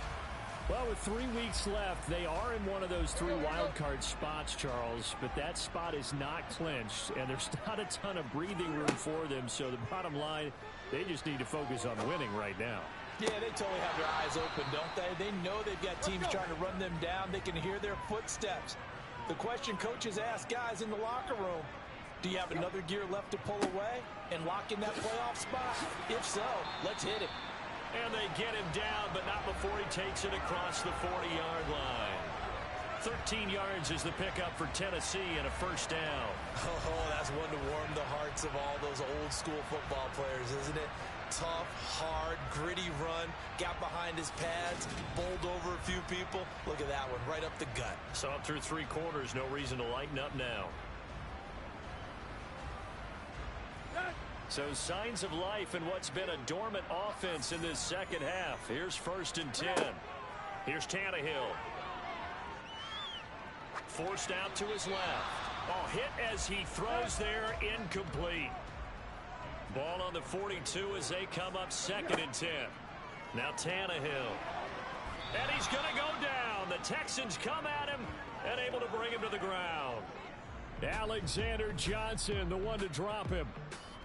Well, with 3 weeks left, they are in one of those 3 wild card spots, Charles, but that spot is not clinched, and there's not a ton of breathing room for them, so the bottom line, they just need to focus on winning right now. Yeah, they totally have their eyes open, don't they? They know they've got teams trying to run them down. They can hear their footsteps. The question coaches ask guys in the locker room, do you have another gear left to pull away and lock in that playoff spot? If so, let's hit it. And they get him down, but not before he takes it across the 40-yard line. 13 yards is the pickup for Tennessee and a first down. Oh, that's one to warm the hearts of all those old-school football players, isn't it? Tough, hard, gritty run, got behind his pads, bowled over a few people. Look at that one, right up the gut. So up through 3 quarters, no reason to lighten up now. So signs of life in what's been a dormant offense in this second half. Here's 1st and 10. Here's Tannehill. Forced out to his left. Oh, hit as he throws there, incomplete. Ball on the 42 as they come up 2nd and 10. Now Tannehill. And he's going to go down. The Texans come at him and able to bring him to the ground. Alexander Johnson, the one to drop him.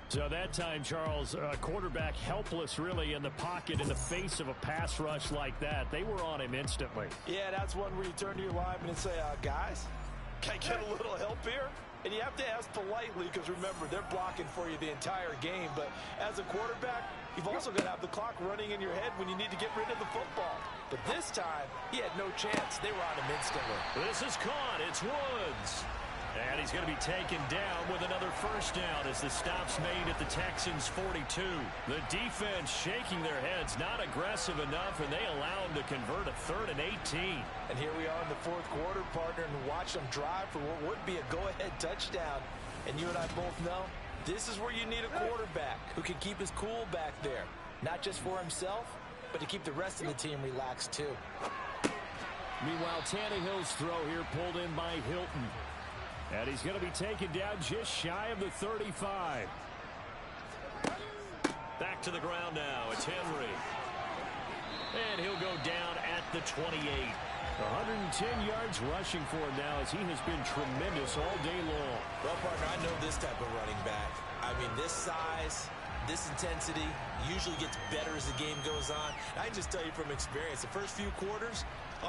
So that time, Charles, quarterback helpless really in the pocket in the face of a pass rush like that. They were on him instantly. Yeah, that's one where you turn to your lineman and say, guys, can I get a little help here? And you have to ask politely because, remember, they're blocking for you the entire game. But as a quarterback, you've also got to have the clock running in your head when you need to get rid of the football. But this time, he had no chance. They were on him instantly. This is caught. It's Woods. And he's going to be taken down with another 1st down as the stop's made at the Texans' 42. The defense shaking their heads, not aggressive enough, and they allow him to convert a 3rd and 18. And here we are in the 4th quarter, partner, and watch them drive for what would be a go-ahead touchdown. And you and I both know this is where you need a quarterback who can keep his cool back there, not just for himself, but to keep the rest of the team relaxed too. Meanwhile, Tannehill's throw here pulled in by Hilton. And he's going to be taken down just shy of the 35. Back to the ground now. It's Henry. And he'll go down at the 28. 110 yards rushing for him now as he has been tremendous all day long. Well, partner, I know this type of running back. I mean, this size, this intensity usually gets better as the game goes on. I can just tell you from experience, the first few quarters,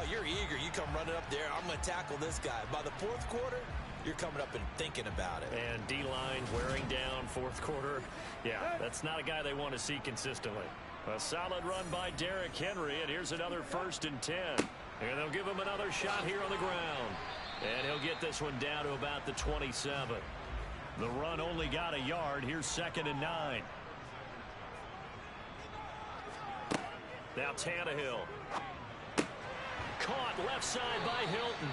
you're eager. You come running up there. I'm going to tackle this guy. By the 4th quarter, you're coming up and thinking about it. And D-line wearing down 4th quarter. Yeah, that's not a guy they want to see consistently. A solid run by Derrick Henry, and here's another 1st and 10. And they'll give him another shot here on the ground. And he'll get this one down to about the 27. The run only got a yard. Here's 2nd and 9. Now Tannehill. Caught left side by Hilton.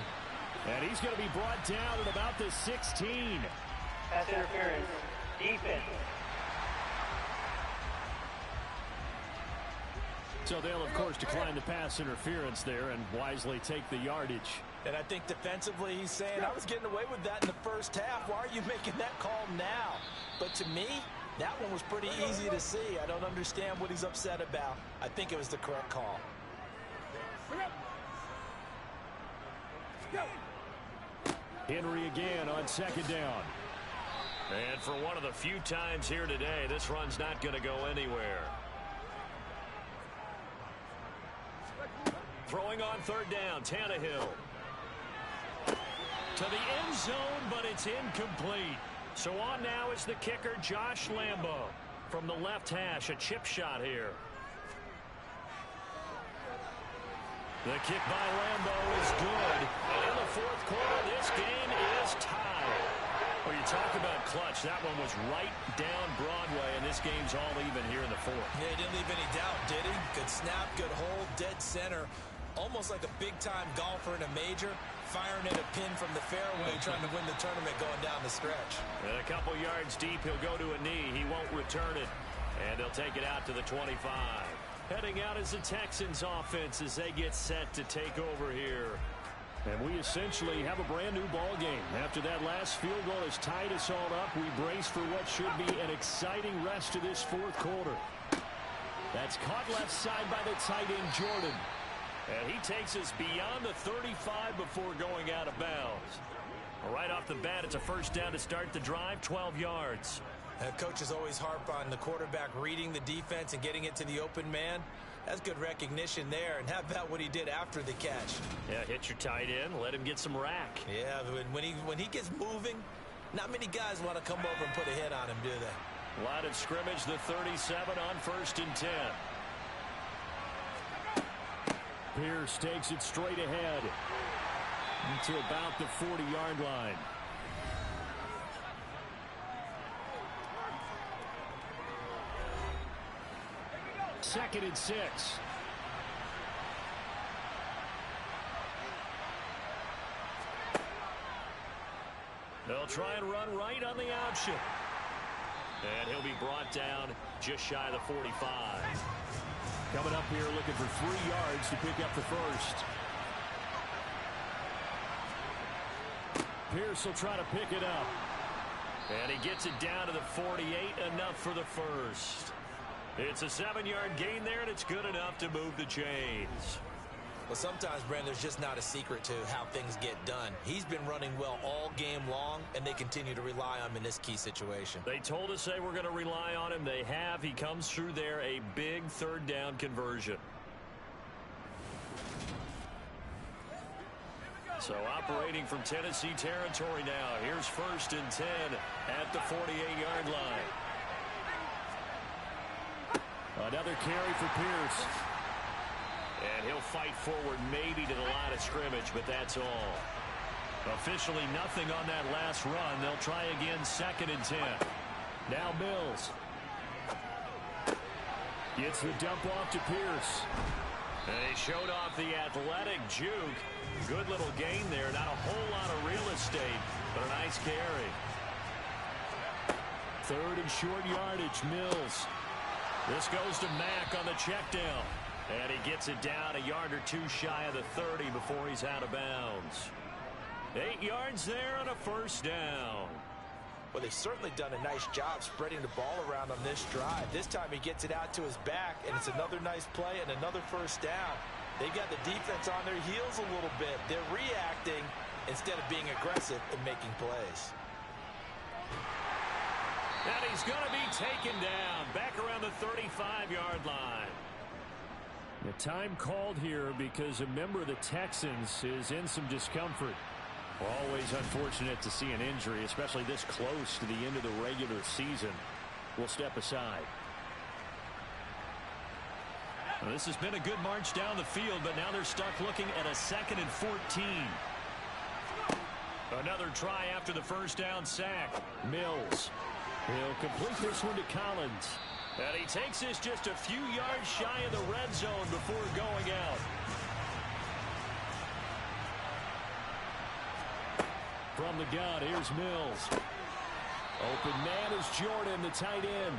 And he's going to be brought down at about the 16. Pass interference. Defense. So they'll, of course, decline the pass interference there and wisely take the yardage. And I think defensively he's saying, I was getting away with that in the 1st half. Why are you making that call now? But to me, that one was pretty easy to see. I don't understand what he's upset about. I think it was the correct call. Henry again on 2nd down. And for one of the few times here today, this run's not going to go anywhere. Throwing on 3rd down, Tannehill. To the end zone, but it's incomplete. So on now is the kicker, Josh Lambo. From the left hash, a chip shot here. The kick by Lambo is good. And in the 4th quarter, this game is tied. Well, you talk about clutch. That one was right down Broadway, and this game's all even here in the 4th. Yeah, he didn't leave any doubt, did he? Good snap, good hold, dead center. Almost like a big-time golfer in a major, firing at a pin from the fairway, trying to win the tournament going down the stretch. And a couple yards deep, he'll go to a knee. He won't return it, and they'll take it out to the 25. Heading out is the Texans offense as they get set to take over here. And we essentially have a brand new ball game. After that last field goal has tied us all up, we brace for what should be an exciting rest of this 4th quarter. That's caught left side by the tight end, Jordan. And he takes us beyond the 35 before going out of bounds. Right off the bat, it's a 1st down to start the drive, 12 yards. Coaches always harp on the quarterback reading the defense and getting it to the open man. That's good recognition there. And how about what he did after the catch? Yeah, hit your tight end, let him get some rack. Yeah, when he gets moving, not many guys want to come over and put a hit on him, do they? Line of scrimmage, the 37 on 1st and 10. Pierce takes it straight ahead to about the 40-yard line. Second and 6. They'll try and run right on the option. And he'll be brought down just shy of the 45. Coming up here looking for 3 yards to pick up the first. Pierce will try to pick it up. And he gets it down to the 48, enough for the first. It's a 7-yard gain there, and it's good enough to move the chains. Well, sometimes, Brandon, there's just not a secret to how things get done. He's been running well all game long, and they continue to rely on him in this key situation. They told us they were going to rely on him. They have. He comes through there, a big 3rd down conversion. So operating from Tennessee territory now. Here's 1st and 10 at the 48-yard line. Another carry for Pierce. And he'll fight forward maybe to the line of scrimmage, but that's all. Officially nothing on that last run. They'll try again 2nd and 10. Now Mills. Gets the dump off to Pierce. And he showed off the athletic juke. Good little gain there. Not a whole lot of real estate, but a nice carry. 3rd and short yardage, Mills. This goes to Mack on the check down. And he gets it down a yard or 2 shy of the 30 before he's out of bounds. 8 yards there on a 1st down. Well, they've certainly done a nice job spreading the ball around on this drive. This time he gets it out to his back, and it's another nice play and another 1st down. They've got the defense on their heels a little bit. They're reacting instead of being aggressive and making plays. And he's going to be taken down back around the 35-yard line. The time called here because a member of the Texans is in some discomfort. Always unfortunate to see an injury, especially this close to the end of the regular season. We'll step aside. Well, this has been a good march down the field, but now they're stuck looking at a 2nd and 14. Another try after the 1st down sack. Mills. He'll complete this one to Collins. And he takes this just a few yards shy of the red zone before going out. From the gun, here's Mills. Open man is Jordan, the tight end.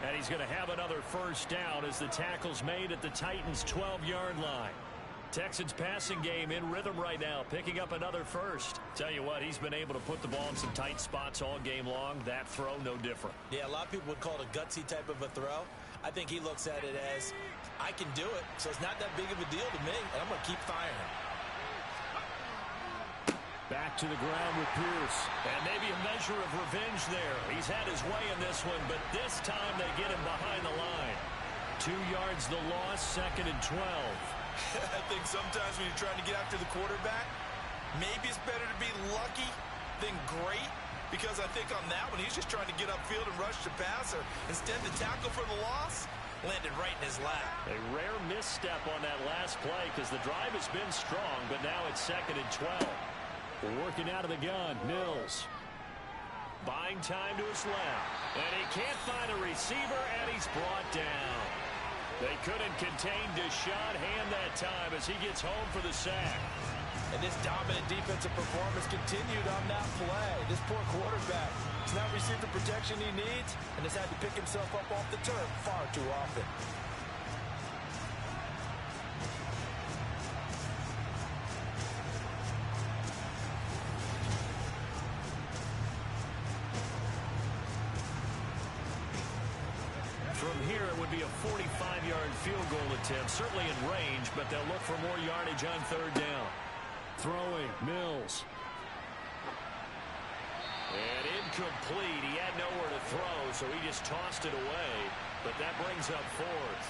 And he's going to have another 1st down as the tackle's made at the Titans' 12-yard line. Texans passing game in rhythm right now, picking up another 1st. Tell you what, he's been able to put the ball in some tight spots all game long. That throw, no different. Yeah, a lot of people would call it a gutsy type of a throw. I think he looks at it as, I can do it, so it's not that big of a deal to me, and I'm going to keep firing. Back to the ground with Pierce. And maybe a measure of revenge there. He's had his way in this one, but this time they get him behind the line. 2 yards the loss, 2nd and 12. I think sometimes when you're trying to get after the quarterback, maybe it's better to be lucky than great, because I think on that one, he's just trying to get upfield and rush the passer. Instead, the tackle for the loss landed right in his lap. A rare misstep on that last play because the drive has been strong, but now it's 2nd and 12. Working out of the gun, Mills. Buying time to his left. And he can't find a receiver, and he's brought down. They couldn't contain Deshaun Hand that time as he gets home for the sack. And this dominant defensive performance continued on that play. This poor quarterback has not received the protection he needs and has had to pick himself up off the turf far too often. From here, it would be a 45-yard field goal attempt, certainly in range, but they'll look for more yardage on 3rd down. Throwing, Mills. And incomplete. He had nowhere to throw, so he just tossed it away, but that brings up 4th.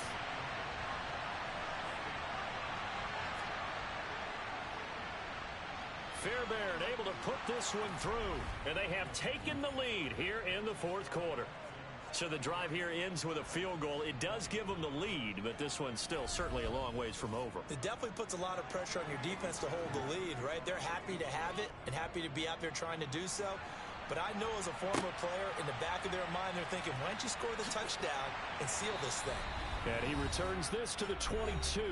Fairbairn able to put this one through, and they have taken the lead here in the 4th quarter. So the drive here ends with a field goal. It does give them the lead, but this one's still certainly a long ways from over. It definitely puts a lot of pressure on your defense to hold the lead, right? They're happy to have it and happy to be out there trying to do so. But I know as a former player, in the back of their mind, they're thinking, why don't you score the touchdown and seal this thing? And he returns this to the 22.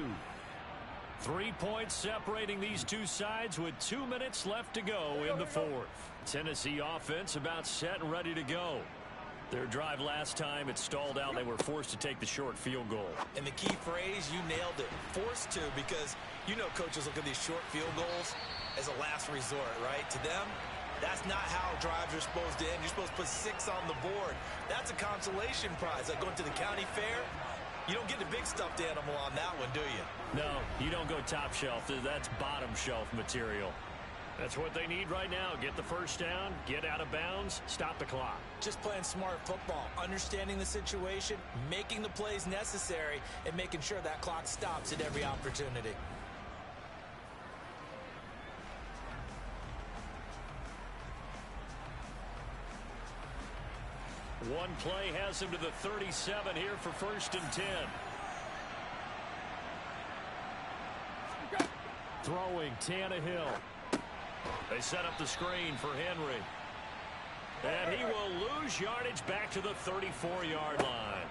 3 points separating these two sides with 2 minutes left to go in the 4th. Tennessee offense about set and ready to go. Their drive last time, it stalled out. They were forced to take the short field goal. And the key phrase, you nailed it, forced to, because you know coaches look at these short field goals as a last resort, right? To them, that's not how drives are supposed to end. You're supposed to put 6 on the board. That's a consolation prize. Like going to the county fair, you don't get the big stuffed animal on that one, do you? No, you don't go top shelf. That's bottom shelf material. That's what they need right now. Get the first down, get out of bounds, stop the clock. Just playing smart football, understanding the situation, making the plays necessary, and making sure that clock stops at every opportunity. One play has him to the 37 here for 1st and 10. Throwing, Tannehill. They set up the screen for Henry. And he will lose yardage back to the 34-yard line.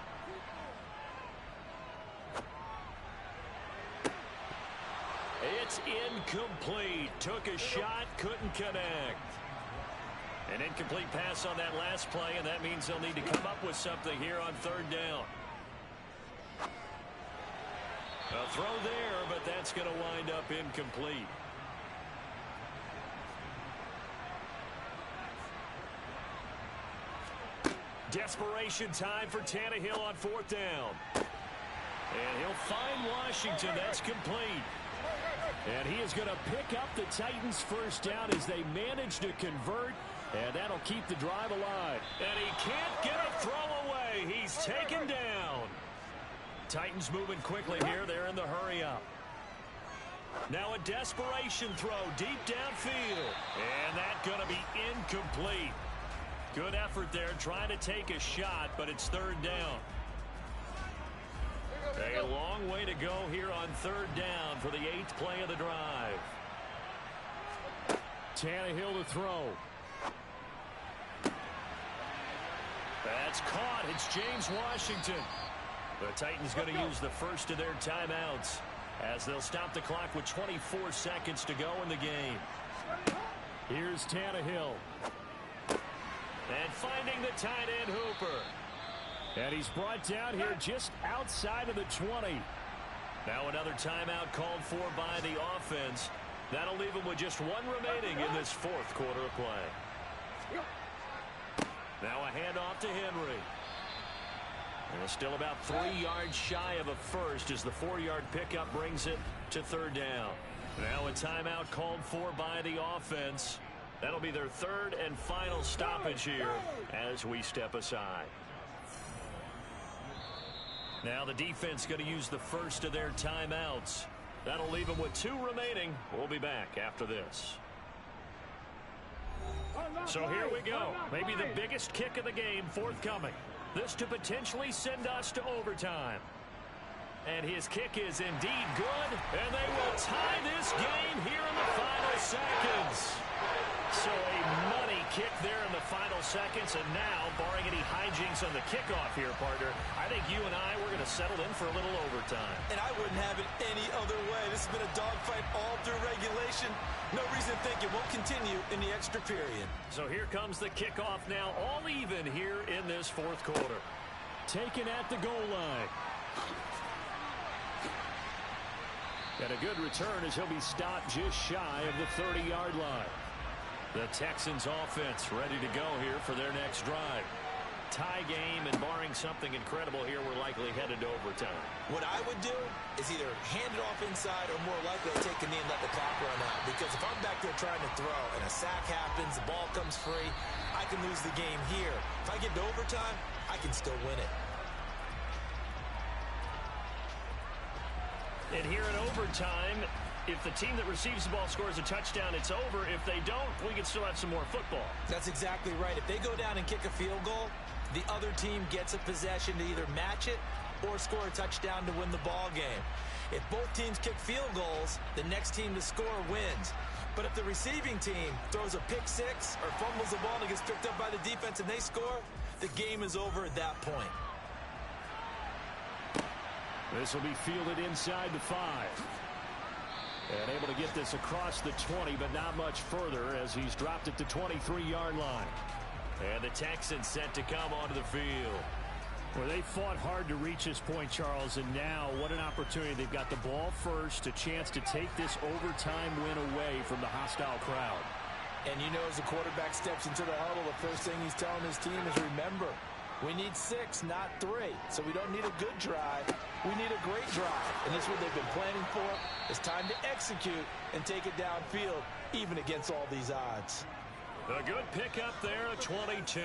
It's incomplete. Took a shot, couldn't connect. An incomplete pass on that last play, and that means they'll need to come up with something here on 3rd down. A throw there, but that's going to wind up incomplete. Desperation time for Tannehill on 4th down. And he'll find Washington. That's complete. And he is going to pick up the Titans' 1st down as they manage to convert. And that'll keep the drive alive. And he can't get a throw away. He's taken down. Titans moving quickly here. They're in the hurry up. Now a desperation throw deep downfield. And that's going to be incomplete. Good effort there trying to take a shot, but it's 3rd down. A long way to go here on 3rd down for the 8th play of the drive. Tannehill to throw. That's caught. It's James Washington. The Titans going to use the first of their timeouts as they'll stop the clock with 24 seconds to go in the game. Here's Tannehill. And finding the tight end Hooper. And he's brought down here just outside of the 20. Now another timeout called for by the offense. That'll leave him with just 1 remaining in this 4th quarter of play. Now a handoff to Henry. And still about 3 yards shy of a first as the 4-yard pickup brings it to 3rd down. Now a timeout called for by the offense. That'll be their 3rd and final stoppage here as we step aside. Now the defense going to use the first of their timeouts. That'll leave them with 2 remaining. We'll be back after this. So here we go. Maybe the biggest kick of the game forthcoming. This to potentially send us to overtime. And his kick is indeed good. And they will tie this game here in the final seconds. So a money kick there in the final seconds. And now, barring any hijinks on the kickoff here, partner, I think you and I, we're going to settle in for a little overtime. And I wouldn't have it any other way. This has been a dogfight all through regulation. No reason to think it won't continue in the extra period. So here comes the kickoff now, all even here in this 4th quarter. Taken at the goal line. And a good return as he'll be stopped just shy of the 30-yard line. The Texans offense ready to go here for their next drive. Tie game, and barring something incredible here, we're likely headed to overtime. What I would do is either hand it off inside or more likely take a knee and let the clock run out. Because if I'm back there trying to throw and a sack happens, the ball comes free, I can lose the game here. If I get to overtime, I can still win it. And here in overtime, if the team that receives the ball scores a touchdown, it's over. If they don't, we can still have some more football. That's exactly right. If they go down and kick a field goal, the other team gets a possession to either match it or score a touchdown to win the ball game. If both teams kick field goals, the next team to score wins. But if the receiving team throws a pick six or fumbles the ball and it gets picked up by the defense and they score, the game is over at that point. This will be fielded inside the 5. And able to get this across the 20, but not much further as he's dropped it to 23-yard line. And the Texans set to come onto the field. Well, they fought hard to reach this point, Charles, and now what an opportunity. They've got the ball first, a chance to take this overtime win away from the hostile crowd. And you know, as the quarterback steps into the huddle, the first thing he's telling his team is, remember, we need 6, not 3. So we don't need a good drive. We need a great drive. And this is what they've been planning for. It's time to execute and take it downfield, even against all these odds. A good pickup there, a 22.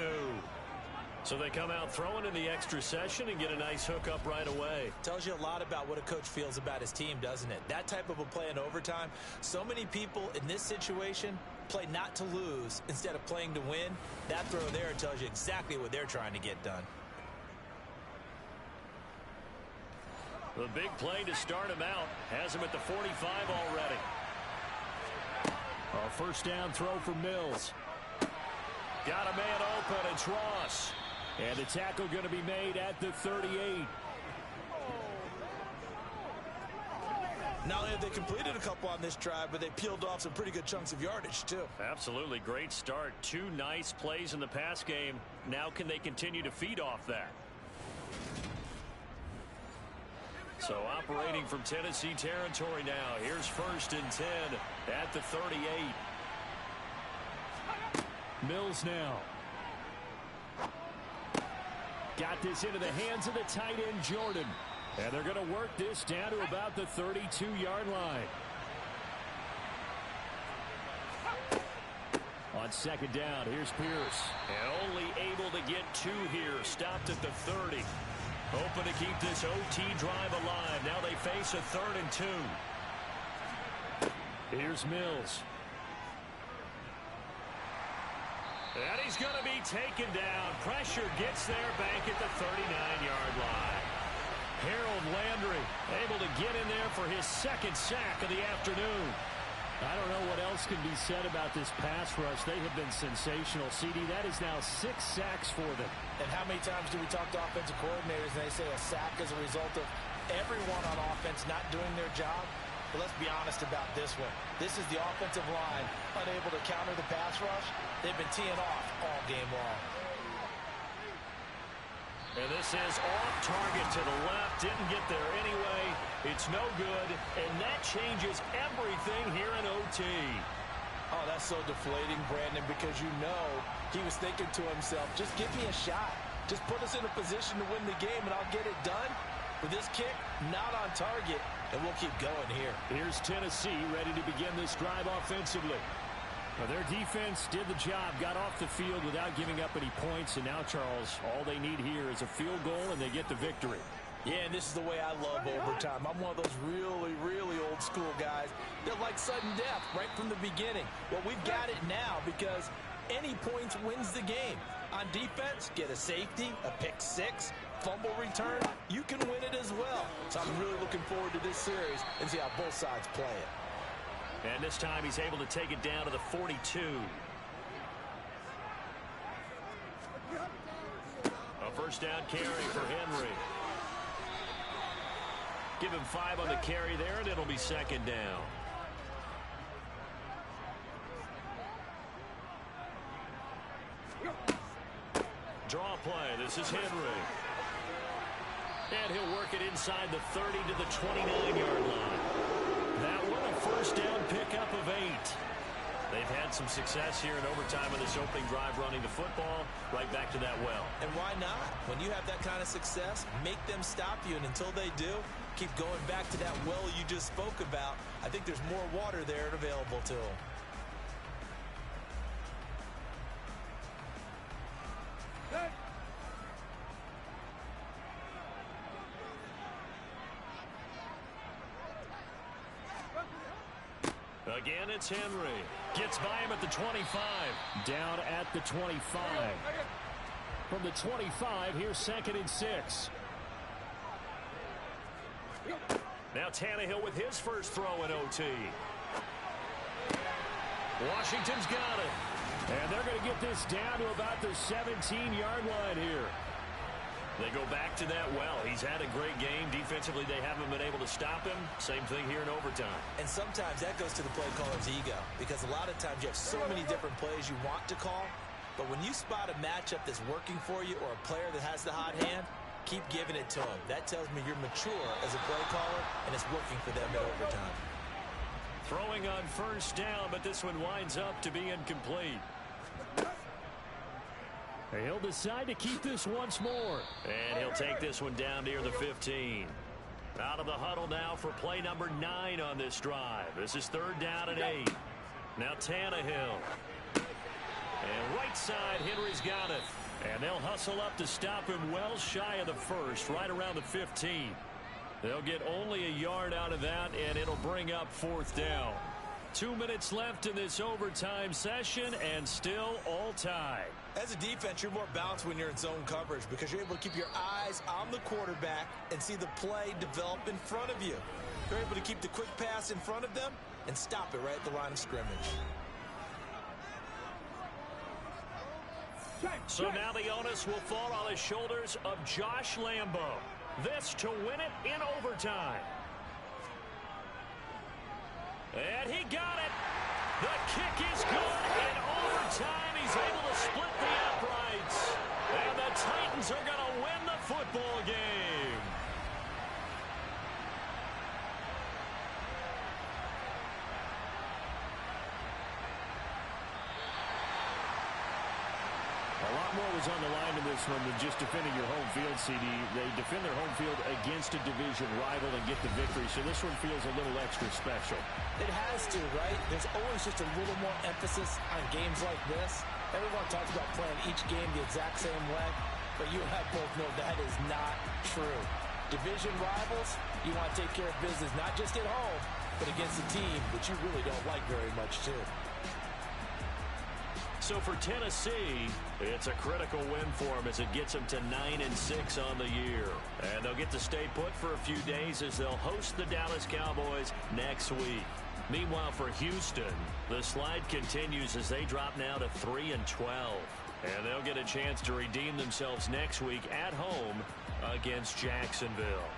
So they come out throwing in the extra session and get a nice hookup right away. Tells you a lot about what a coach feels about his team, doesn't it? That type of a play in overtime. So many people in this situation play not to lose instead of playing to win. That throw there tells you exactly what they're trying to get done. The big play to start him out has him at the 45 already. A first down throw for Mills. Got a man open. It's Ross. And the tackle going to be made at the 38. Not only have they completed a couple on this drive, but they peeled off some pretty good chunks of yardage, too. Absolutely great start. 2 nice plays in the pass game. Now can they continue to feed off that? So operating from Tennessee territory now. Here's 1st and 10 at the 38. Mills now. Got this into the hands of the tight end, Jordan. And they're going to work this down to about the 32-yard line. On second down, here's Pierce. And only able to get 2 here. Stopped at the 30. Hoping to keep this OT drive alive. Now they face a 3rd and 2. Here's Mills. And he's going to be taken down. Pressure gets there back at the 39-yard line. Harold Landry able to get in there for his 2nd sack of the afternoon. I don't know what else can be said about this pass rush. They have been sensational. CD, that is now 6 sacks for them. And how many times do we talk to offensive coordinators and they say a sack is a result of everyone on offense not doing their job? But let's be honest about this one. This is the offensive line unable to counter the pass rush. They've been teeing off all game long. And this is off target to the left. Didn't get there anyway. It's no good. And that changes everything here in OT. Oh, that's so deflating, Brandon, because you know he was thinking to himself, just give me a shot. Just put us in a position to win the game and I'll get it done. With this kick, not on target, and we'll keep going here. Here's Tennessee ready to begin this drive offensively. Well, their defense did the job, got off the field without giving up any points, and now, Charles, all they need here is a field goal, and they get the victory. Yeah, and this is the way I love overtime. I'm one of those really, really old school guys that like sudden death right from the beginning. Well, we've got it now because any points wins the game. On defense, get a safety, a pick 6, fumble return, you can win it as well. So I'm really looking forward to this series and see how both sides play it. And this time he's able to take it down to the 42. A first down carry for Henry. Give him 5 on the carry there, and it'll be 2nd down. Draw play. This is Henry. And he'll work it inside the 30 to the 29-yard line. That one, a first down pickup of 8. They've had some success here in overtime on this opening drive running the football. Right back to that well. And why not? When you have that kind of success, make them stop you. And until they do, keep going back to that well you just spoke about. I think there's more water there and available to them. Again, it's Henry. Gets by him at the 25. Down at the 25. From the 25, here's 2nd and 6. Now Tannehill with his first throw in OT. Washington's got it. And they're going to get this down to about the 17-yard line here. They go back to that well. He's had a great game. Defensively, they haven't been able to stop him. Same thing here in overtime. And sometimes that goes to the play caller's ego, because a lot of times you have so many different plays you want to call, But when you spot a matchup that's working for you or a player that has the hot hand, keep giving it to him. That tells me you're mature as a play caller, and it's working for them at overtime. Throwing on first down, but this one winds up to be incomplete. He'll decide to keep this once more. And he'll take this one down near the 15. Out of the huddle now for play number 9 on this drive. This is 3rd down and 8. Now Tannehill. And right side, Henry's got it. And they'll hustle up to stop him well shy of the first, right around the 15. They'll get only a yard out of that, and it'll bring up 4th down. 2 minutes left in this overtime session, and still all tied. As a defense, you're more balanced when you're in zone coverage because you're able to keep your eyes on the quarterback and see the play develop in front of you. You're able to keep the quick pass in front of them and stop it right at the line of scrimmage. So now the onus will fall on the shoulders of Josh Lambo. This to win it in overtime. And he got it. The kick is good. In overtime, he's able to split the uprights. And the Titans are going to win the football game. A lot more was on the line in this one than just defending your home field, CD. They defend their home field against a division rival and get the victory, so this one feels a little extra special. It has to, right? There's always just a little more emphasis on games like this. Everyone talks about playing each game the exact same way, but you and I both know that is not true. Division rivals, you want to take care of business not just at home, but against a team that you really don't like very much, too. So for Tennessee, it's a critical win for them as it gets them to 9-6 on the year. And they'll get to stay put for a few days as they'll host the Dallas Cowboys next week. Meanwhile, for Houston, the slide continues as they drop now to 3-12. And they'll get a chance to redeem themselves next week at home against Jacksonville.